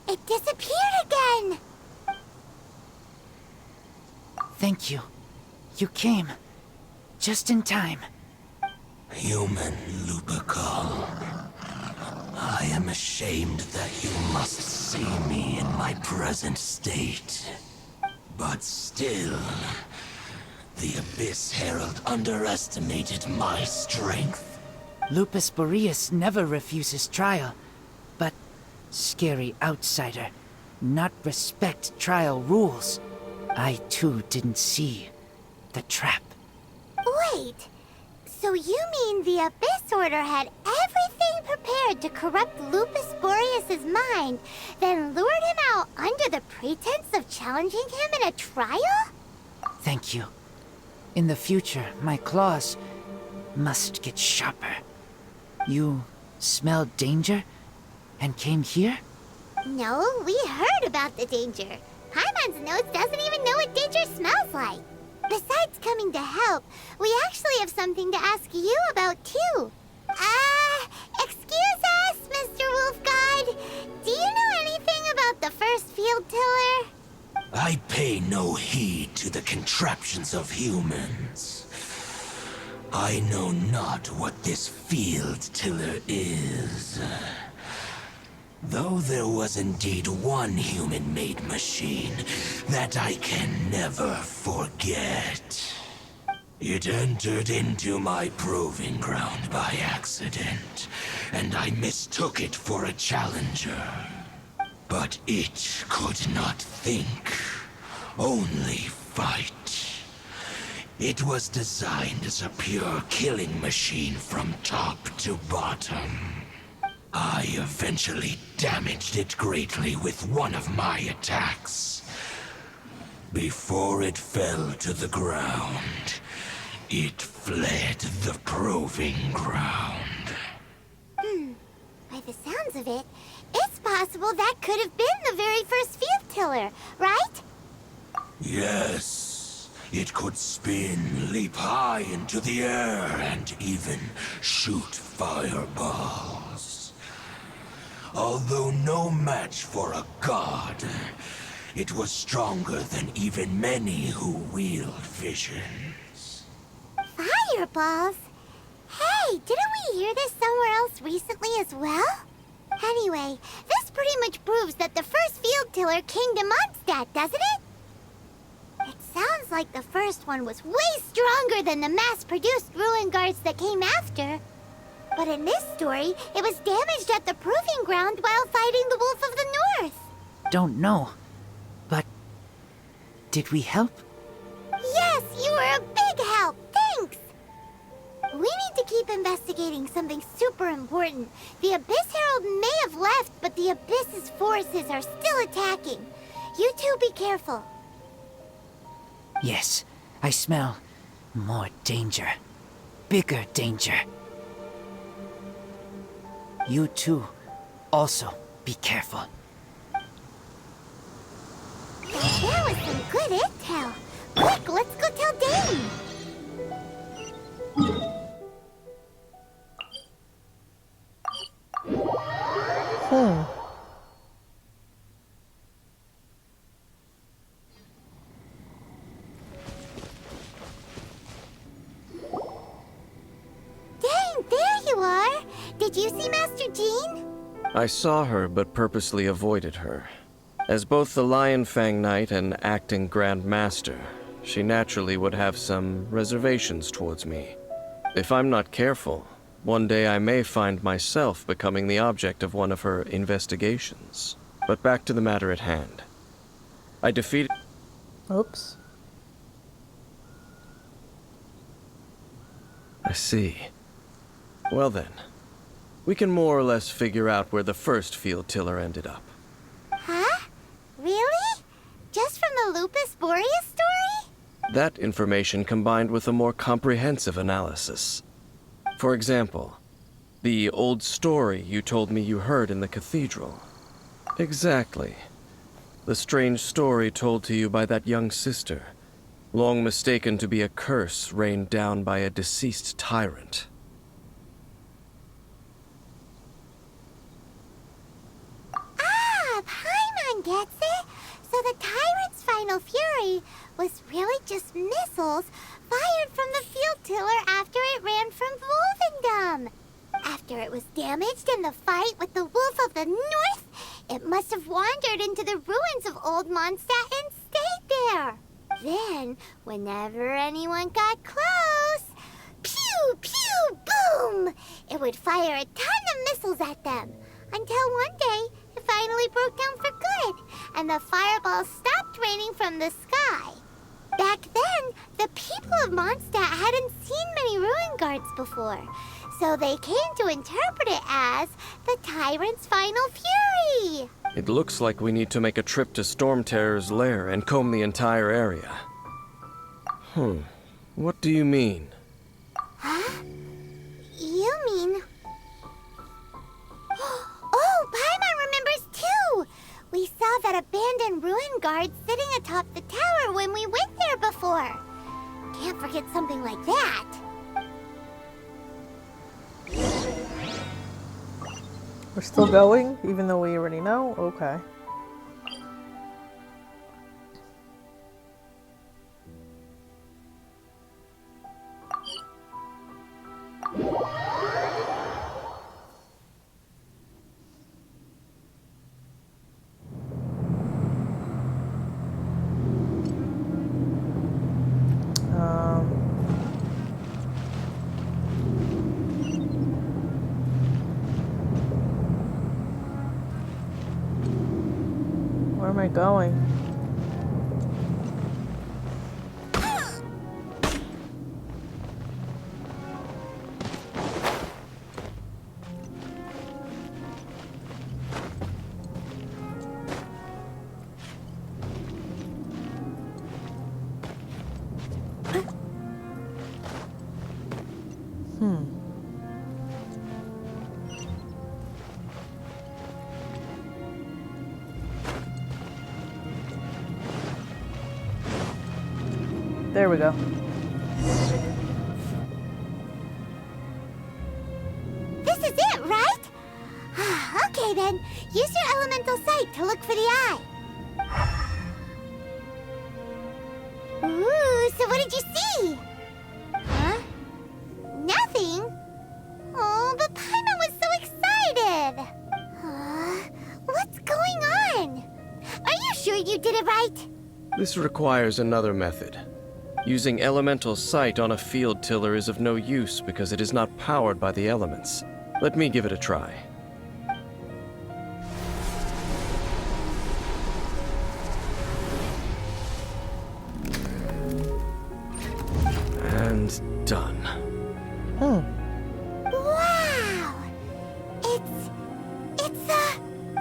It disappeared again. Thank you. You came. Just in time. Human Lupercal. I am ashamed that you must see me in my present state. But still, the Abyss Herald underestimated my strength. Lupus Boreas never refuses trial. But scary outsider, not respect trial rules. I too didn't see the trap. Wait. So you mean the Abyss Order had everything prepared to corrupt Lupus Boreas' mind, then lured him out under the pretense of challenging him in a trial? Thank you. In the future, my claws must get sharper. You smelled danger and came here? No, we heard about the danger. Paimon's notes doesn't even know what danger smells like. Besides coming to help, we actually have something to ask you about too. Excuse us, Mr. Wolf God. Do you know anything about the first field tiller? I pay no heed to the contraptions of humans. I know not what this field tiller is. Though there was indeed one human-made machine that I can never forget. It entered into my proving ground by accident, and I mistook it for a challenger. But it could not think, only fight. It was designed as a pure killing machine from top to bottom. I eventually damaged it greatly with one of my attacks. Before it fell to the ground, it fled the proving ground. By the sounds of it, it's possible that could have been the very first field tiller, right? Yes, it could spin, leap high into the air, and even shoot fireballs. Although no match for a god, it was stronger than even many who wield visions. Fireballs? Hey, didn't we hear this somewhere else recently as well? Anyway, this pretty much proves that the first field tiller came to Mondstadt, doesn't it? It sounds like the first one was way stronger than the mass-produced ruin guards that came after. But in this story, it was damaged at the proving ground while fighting the Wolf of the North. Don't know. But did we help? Yes, you were a big help. Thanks. We need to keep investigating something super important. The Abyss Herald may have left, but the Abyss's forces are still attacking. You two be careful. Yes, I smell more danger. Bigger danger. You too, also be careful. That was some good intel. Quick, let's go tell Dane. Dane, there you are. Did you see Master Jean? I saw her, but purposely avoided her. As both the Lion Fang Knight and acting Grand Master, she naturally would have some reservations towards me. If I'm not careful, one day I may find myself becoming the object of one of her investigations. But back to the matter at hand. I defeated... Oops. I see. Well then, we can more or less figure out where the first field tiller ended up. Huh? Really? Just from the Lupus Boreas story? That information combined with a more comprehensive analysis. For example, the old story you told me you heard in the Cathedral. Exactly. The strange story told to you by that young sister, long mistaken to be a curse rained down by a deceased tyrant. Ah, Paimon gets it. So the Tyrant's final fury was really just missiles fired from the field tiller after it ran from Wolvendom. After it was damaged in the fight with the Wolf of the North, it must have wandered into the ruins of Old Mondstadt and stayed there. Then, whenever anyone got close, pew, pew, boom, it would fire a ton of missiles at them. Until one day, it finally broke down for good, and the fireballs stopped raining from the sky. Back then, the people of Mondstadt hadn't seen many ruin guards before, so they came to interpret it as the Tyrant's final fury. It looks like we need to make a trip to Storm Terror's lair and comb the entire area. What do you mean? Huh? You mean... Oh, Paimon remembers too! We saw that abandoned ruin guard sitting atop the tower when we went there before. Can't forget something like that. We're still going, even though we already know? Okay. am I going? There we go. This is it, right? Okay then, use your elemental sight to look for the eye. Ooh, so what did you see? Huh? Nothing? Oh, but Paimon was so excited. What's going on? Are you sure you did it right? This requires another method. Using elemental sight on a field tiller is of no use because it is not powered by the elements. Let me give it a try. And done. Wow!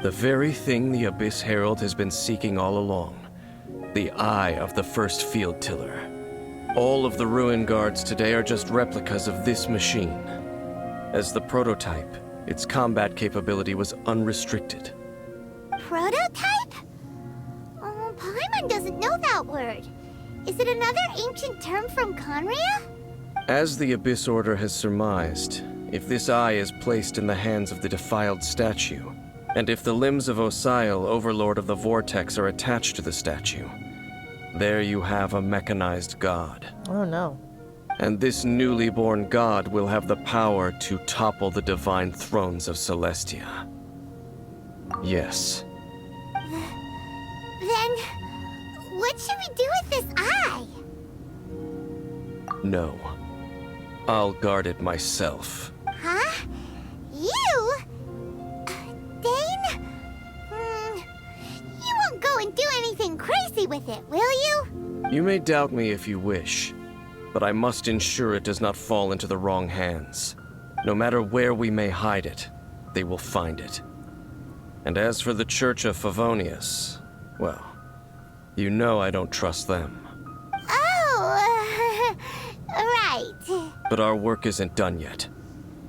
The very thing the Abyss Herald has been seeking all along. The eye of the first field tiller. All of the ruin guards today are just replicas of this machine. As the prototype, its combat capability was unrestricted. Prototype? Oh, Paimon doesn't know that word. Is it another ancient term from Conria? As the Abyss Order has surmised, if this eye is placed in the hands of the defiled statue, and if the limbs of Osial, Overlord of the Vortex, are attached to the statue, there you have a mechanized god. Oh no. And this newly born god will have the power to topple the divine thrones of Celestia. Yes. Then, what should we do with this eye? No. I'll guard it myself. Huh? You? Dane? You won't go and do anything crazy with it, will you? You may doubt me if you wish, but I must ensure it does not fall into the wrong hands. No matter where we may hide it, they will find it. And as for the Church of Favonius, well, you know I don't trust them. Oh, right. But our work isn't done yet.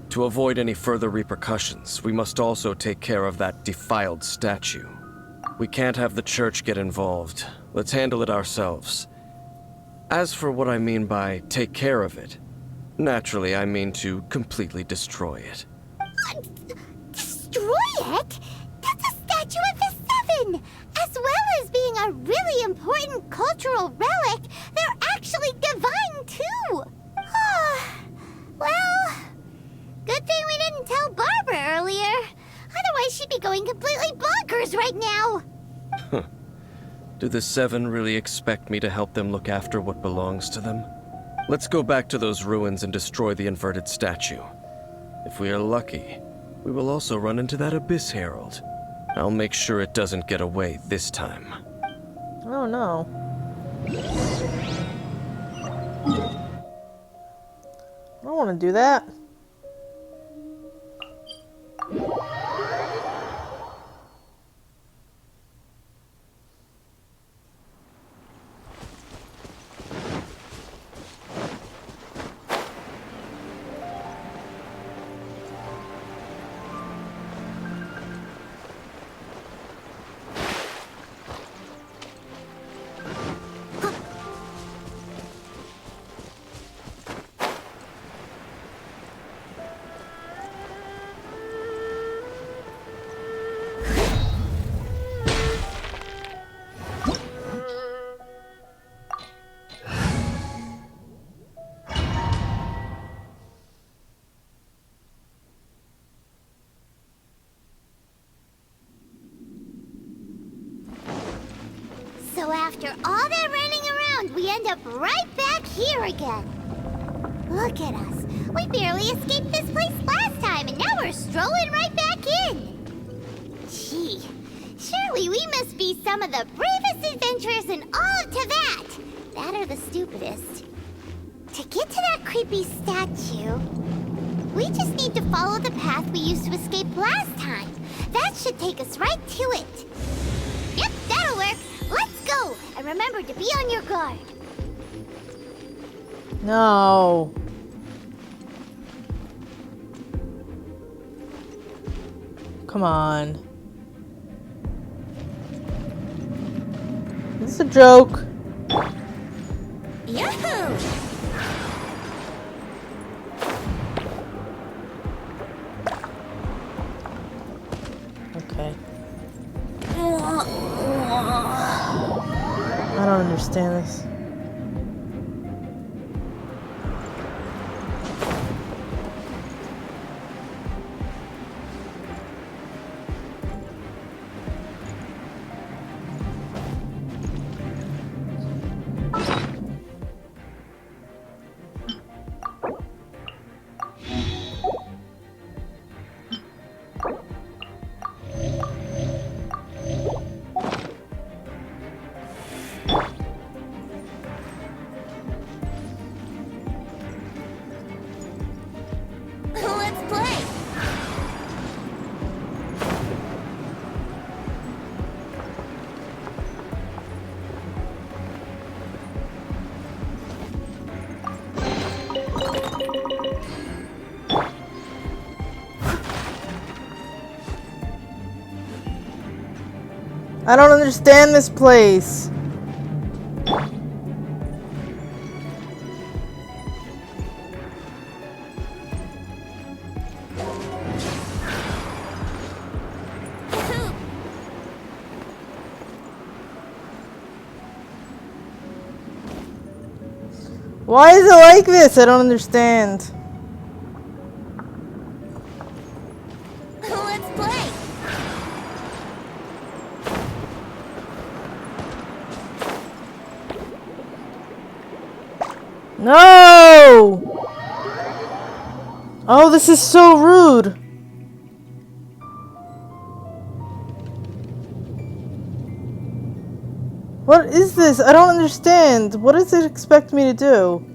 To avoid any further repercussions, we must also take care of that defiled statue. We can't have the church get involved. Let's handle it ourselves. As for what I mean by take care of it, naturally I mean to completely destroy it. Destroy it? That's a statue of the Seven! As well as being a really important cultural relic, they're actually divine too! Well, good thing we didn't tell Barbara earlier. Otherwise she'd be going completely bonkers right now! Do the Seven really expect me to help them look after what belongs to them? Let's go back to those ruins and destroy the inverted statue. If we are lucky, we will also run into that Abyss Herald. I'll make sure it doesn't get away this time. Oh no. I don't want to do that. So after all that running around, we end up right back here again. Look at us. We barely escaped this place last time, and now we're strolling right back in. Gee, Surely we must be some of the bravest adventurers in all of Teyvat! That or the stupidest. To get to that creepy statue, we just need to follow the path we used to escape last time. That should take us right to it. Yep, that'll work. Let's go! And remember to be on your guard. No. Come on. This is a joke. Yahoo! Okay. I don't understand this. Let's play! I don't understand this place. Why is it like this? I don't understand. Let's play! No! Oh, this is so rude. What is this? I don't understand. What does it expect me to do?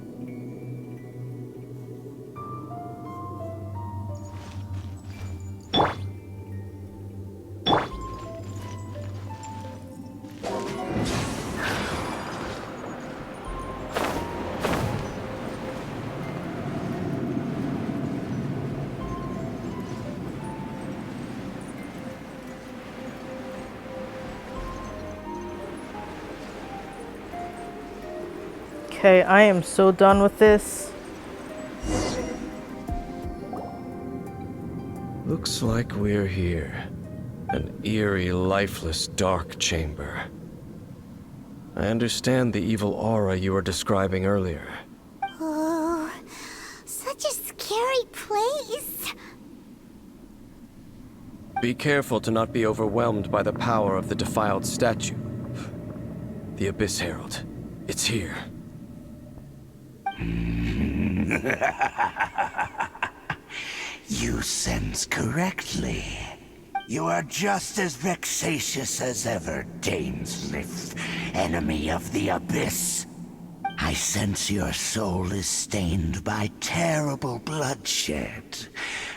Okay, I am so done with this. Looks like we're here. An eerie, lifeless, dark chamber. I understand the evil aura you were describing earlier. Oh, such a scary place. Be careful to not be overwhelmed by the power of the defiled statue. The Abyss Herald. It's here. You sense correctly. You are just as vexatious as ever, Dainsleif, enemy of the Abyss. I sense your soul is stained by terrible bloodshed,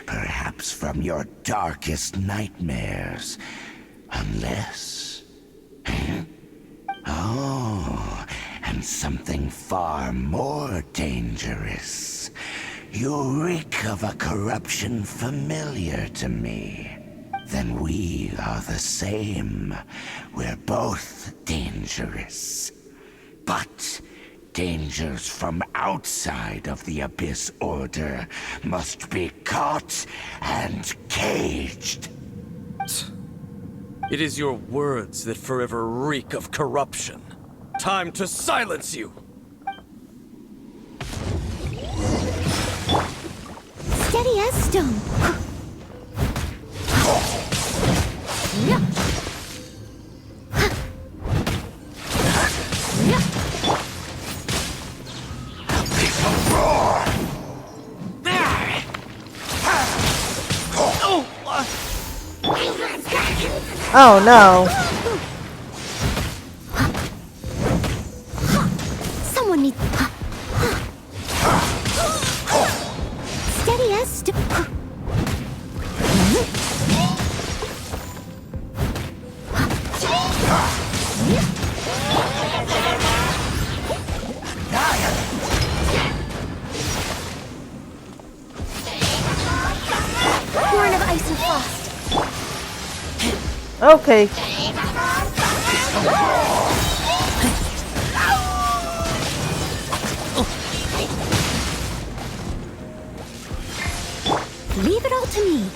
perhaps from your darkest nightmares. Unless... Oh, and something far more dangerous. You reek of a corruption familiar to me. Then we are the same. We're both dangerous. But dangers from outside of the Abyss Order must be caught and caged. It is your words that forever reek of corruption. Time to silence you! Steady as stone. Oh no. Someone needs. Steady as Born of ice and frost. Okay. Leave it all to me.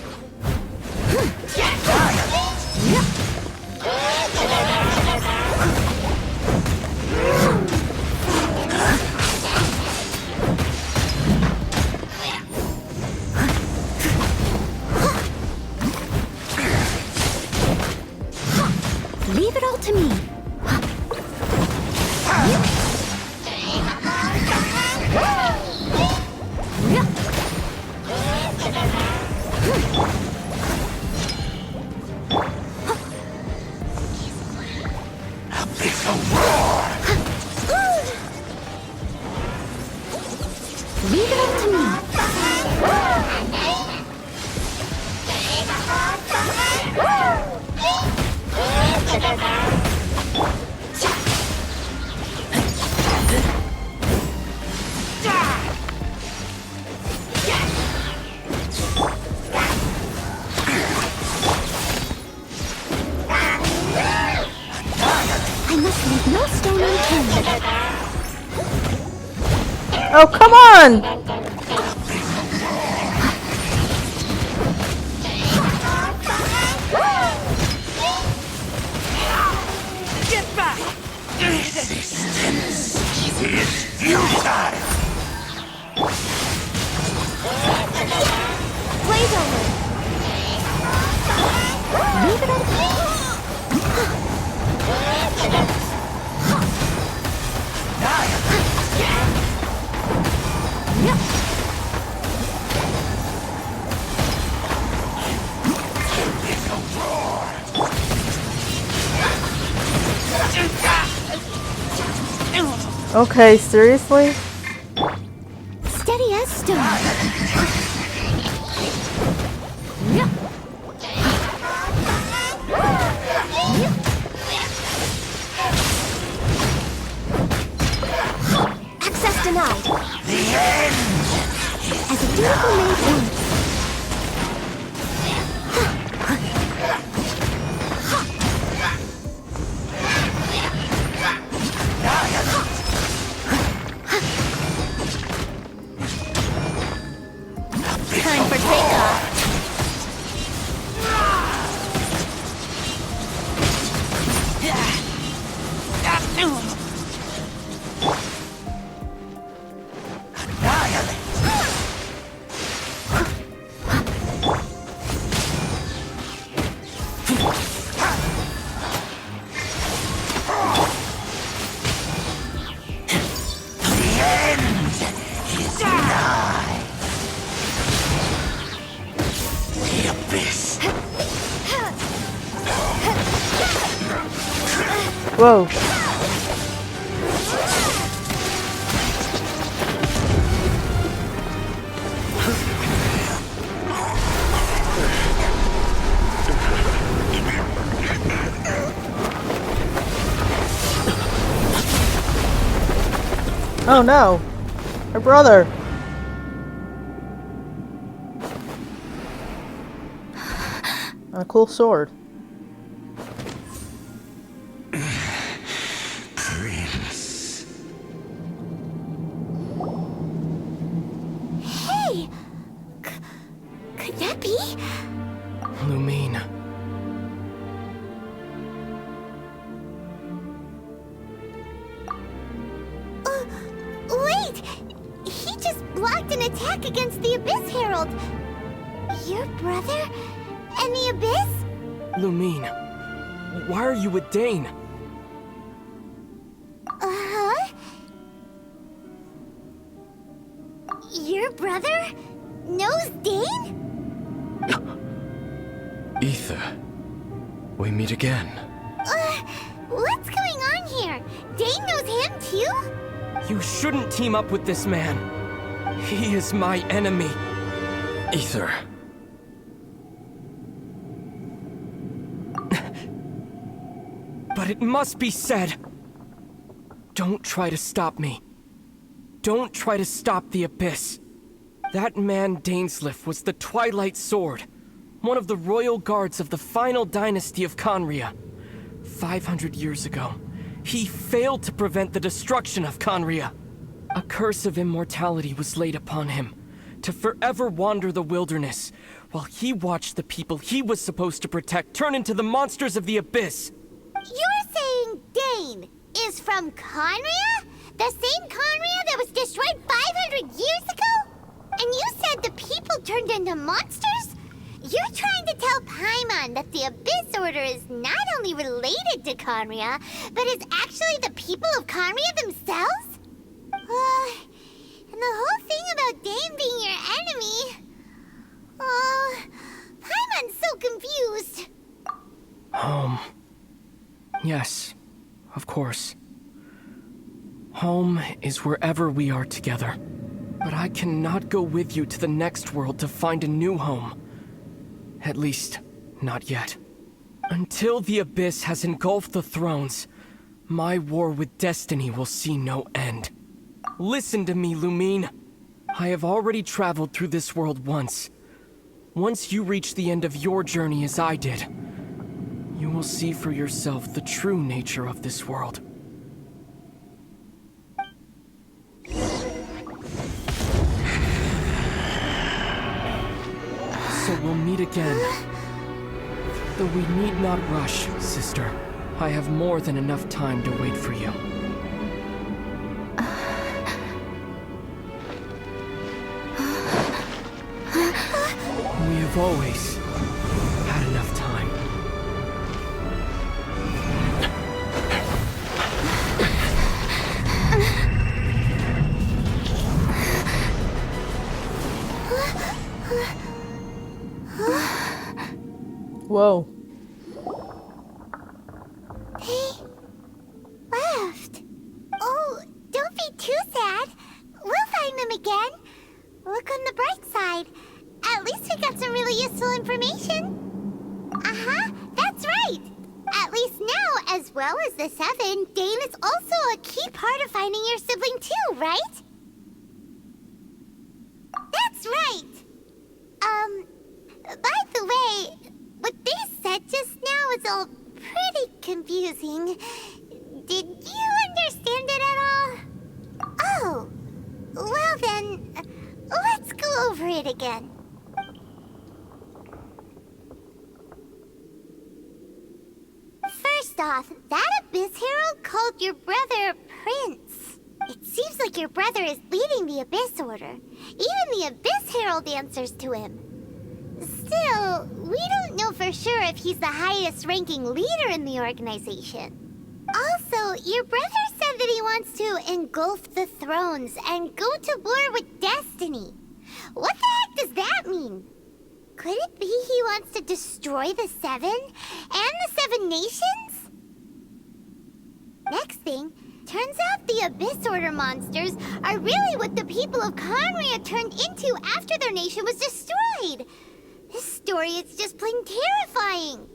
Leave it all to me. Leave it all to me. I must leave no stone unturned. Oh, come on! Get back! Resistance is futile. Blaze over. Leave it all. Okay, seriously? Steady as stone. Access denied. The end! As a dutiful maid once. Time for takeoff. The Abyss. Whoa. Oh no! Her brother! And a cool sword. Prince. Hey! Could that be? Lumine. Wait! He just blocked an attack against the Abyss Herald! Your brother? And the Abyss? Lumine. Why are you with Dane? Uh-huh? Your brother knows Dane? Ether. We meet again. What's going on here? Dane knows him too? You shouldn't team up with this man. He is my enemy. Ether. But it must be said. Don't try to stop me. Don't try to stop the Abyss. That man Dainsleif was the Twilight Sword, one of the royal guards of the final dynasty of Conria. 500 years ago, he failed to prevent the destruction of Conria. A curse of immortality was laid upon him, to forever wander the wilderness, while he watched the people he was supposed to protect turn into the monsters of the Abyss. You're saying Dane is from Conria? The same Conria that was destroyed 500 years ago? And you said the people turned into monsters? You're trying to tell Paimon that the Abyss Order is not only related to Conria, but is actually the people of Conria themselves? And the whole thing about Dane being your enemy... Paimon's so confused. Home. Yes, of course. Home is wherever we are together. But I cannot go with you to the next world to find a new home. At least, not yet. Until the Abyss has engulfed the thrones, my war with destiny will see no end. Listen to me, Lumine. I have already traveled through this world once. Once you reach the end of your journey as I did, you will see for yourself the true nature of this world. So we'll meet again. Though we need not rush, sister. I have more than enough time to wait for you. We have always had enough time. Whoa. They left. Oh, don't be too sad. We'll find them again. Look on the bright side. At least we got some really useful information. Uh-huh, that's right. At least now, as well as the Seven, Dane is also a key part of finding your sibling too, right? That's right. By the way, what they said just now is all pretty confusing. Did you understand it at all? Oh, well then, let's go over it again. First off, that Abyss Herald called your brother Prince. It seems like your brother is leading the Abyss Order. Even the Abyss Herald answers to him. Still, we don't know for sure if he's the highest-ranking leader in the organization. Also, your brother said that he wants to engulf the thrones and go to war with destiny. What the heck does that mean? Could it be he wants to destroy the Seven and the Seven Nations? Next thing, turns out the Abyss Order monsters are really what the people of Conria turned into after their nation was destroyed. This story is just plain terrifying.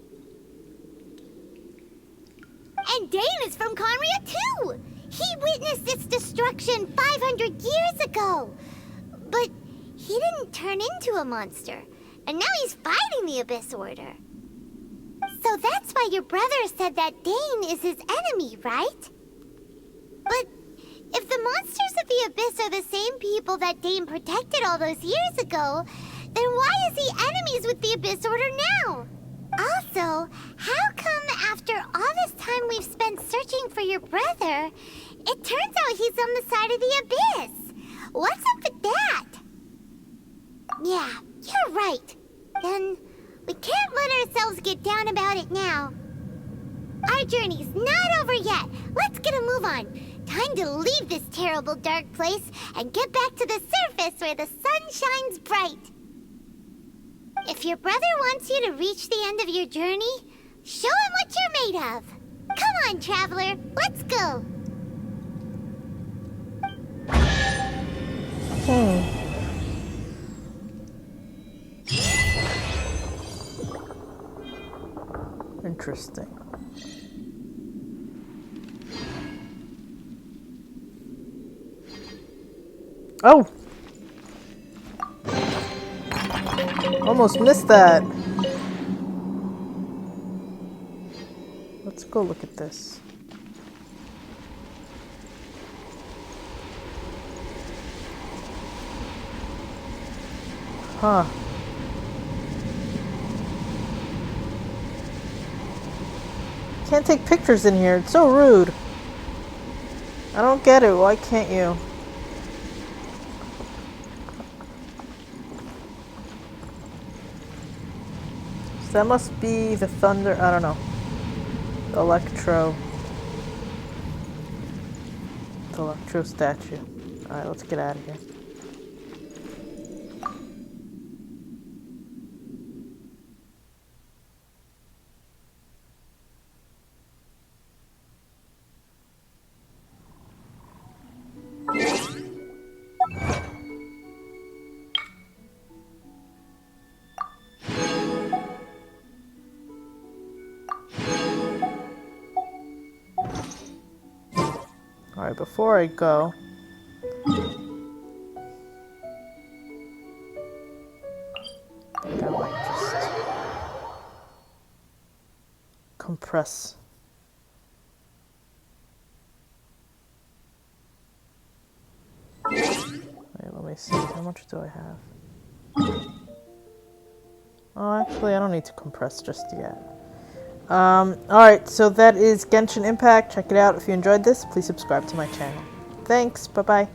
And Dane is from Conria too. He witnessed its destruction 500 years ago. But he didn't turn into a monster. And now he's fighting the Abyss Order. So that's why your brother said that Dane is his enemy, right? But if the monsters of the Abyss are the same people that Dane protected all those years ago, then why is he enemies with the Abyss Order now? Also, how come after all this time we've spent searching for your brother, it turns out he's on the side of the Abyss? What's up with that? Yeah, you're right. Then we can't let ourselves get down about it now. Our journey's not over yet. Let's get a move on. Time to leave this terrible dark place and get back to the surface where the sun shines bright. If your brother wants you to reach the end of your journey, Show him what you're made of. Come on, traveler. Let's go. Interesting. Oh! Almost missed that. Let's go look at this. Huh. Can't take pictures in here. It's so rude. I don't get it. Why can't you? So that must be the thunder. I don't know. The electro statue. Alright, let's get out of here. Alright, before I go, I think I might just compress. Wait, let me see. How much do I have? Oh, actually, I don't need to compress just yet. Alright, so that is Genshin Impact. Check it out. If you enjoyed this, please subscribe to my channel. Thanks. Bye-bye.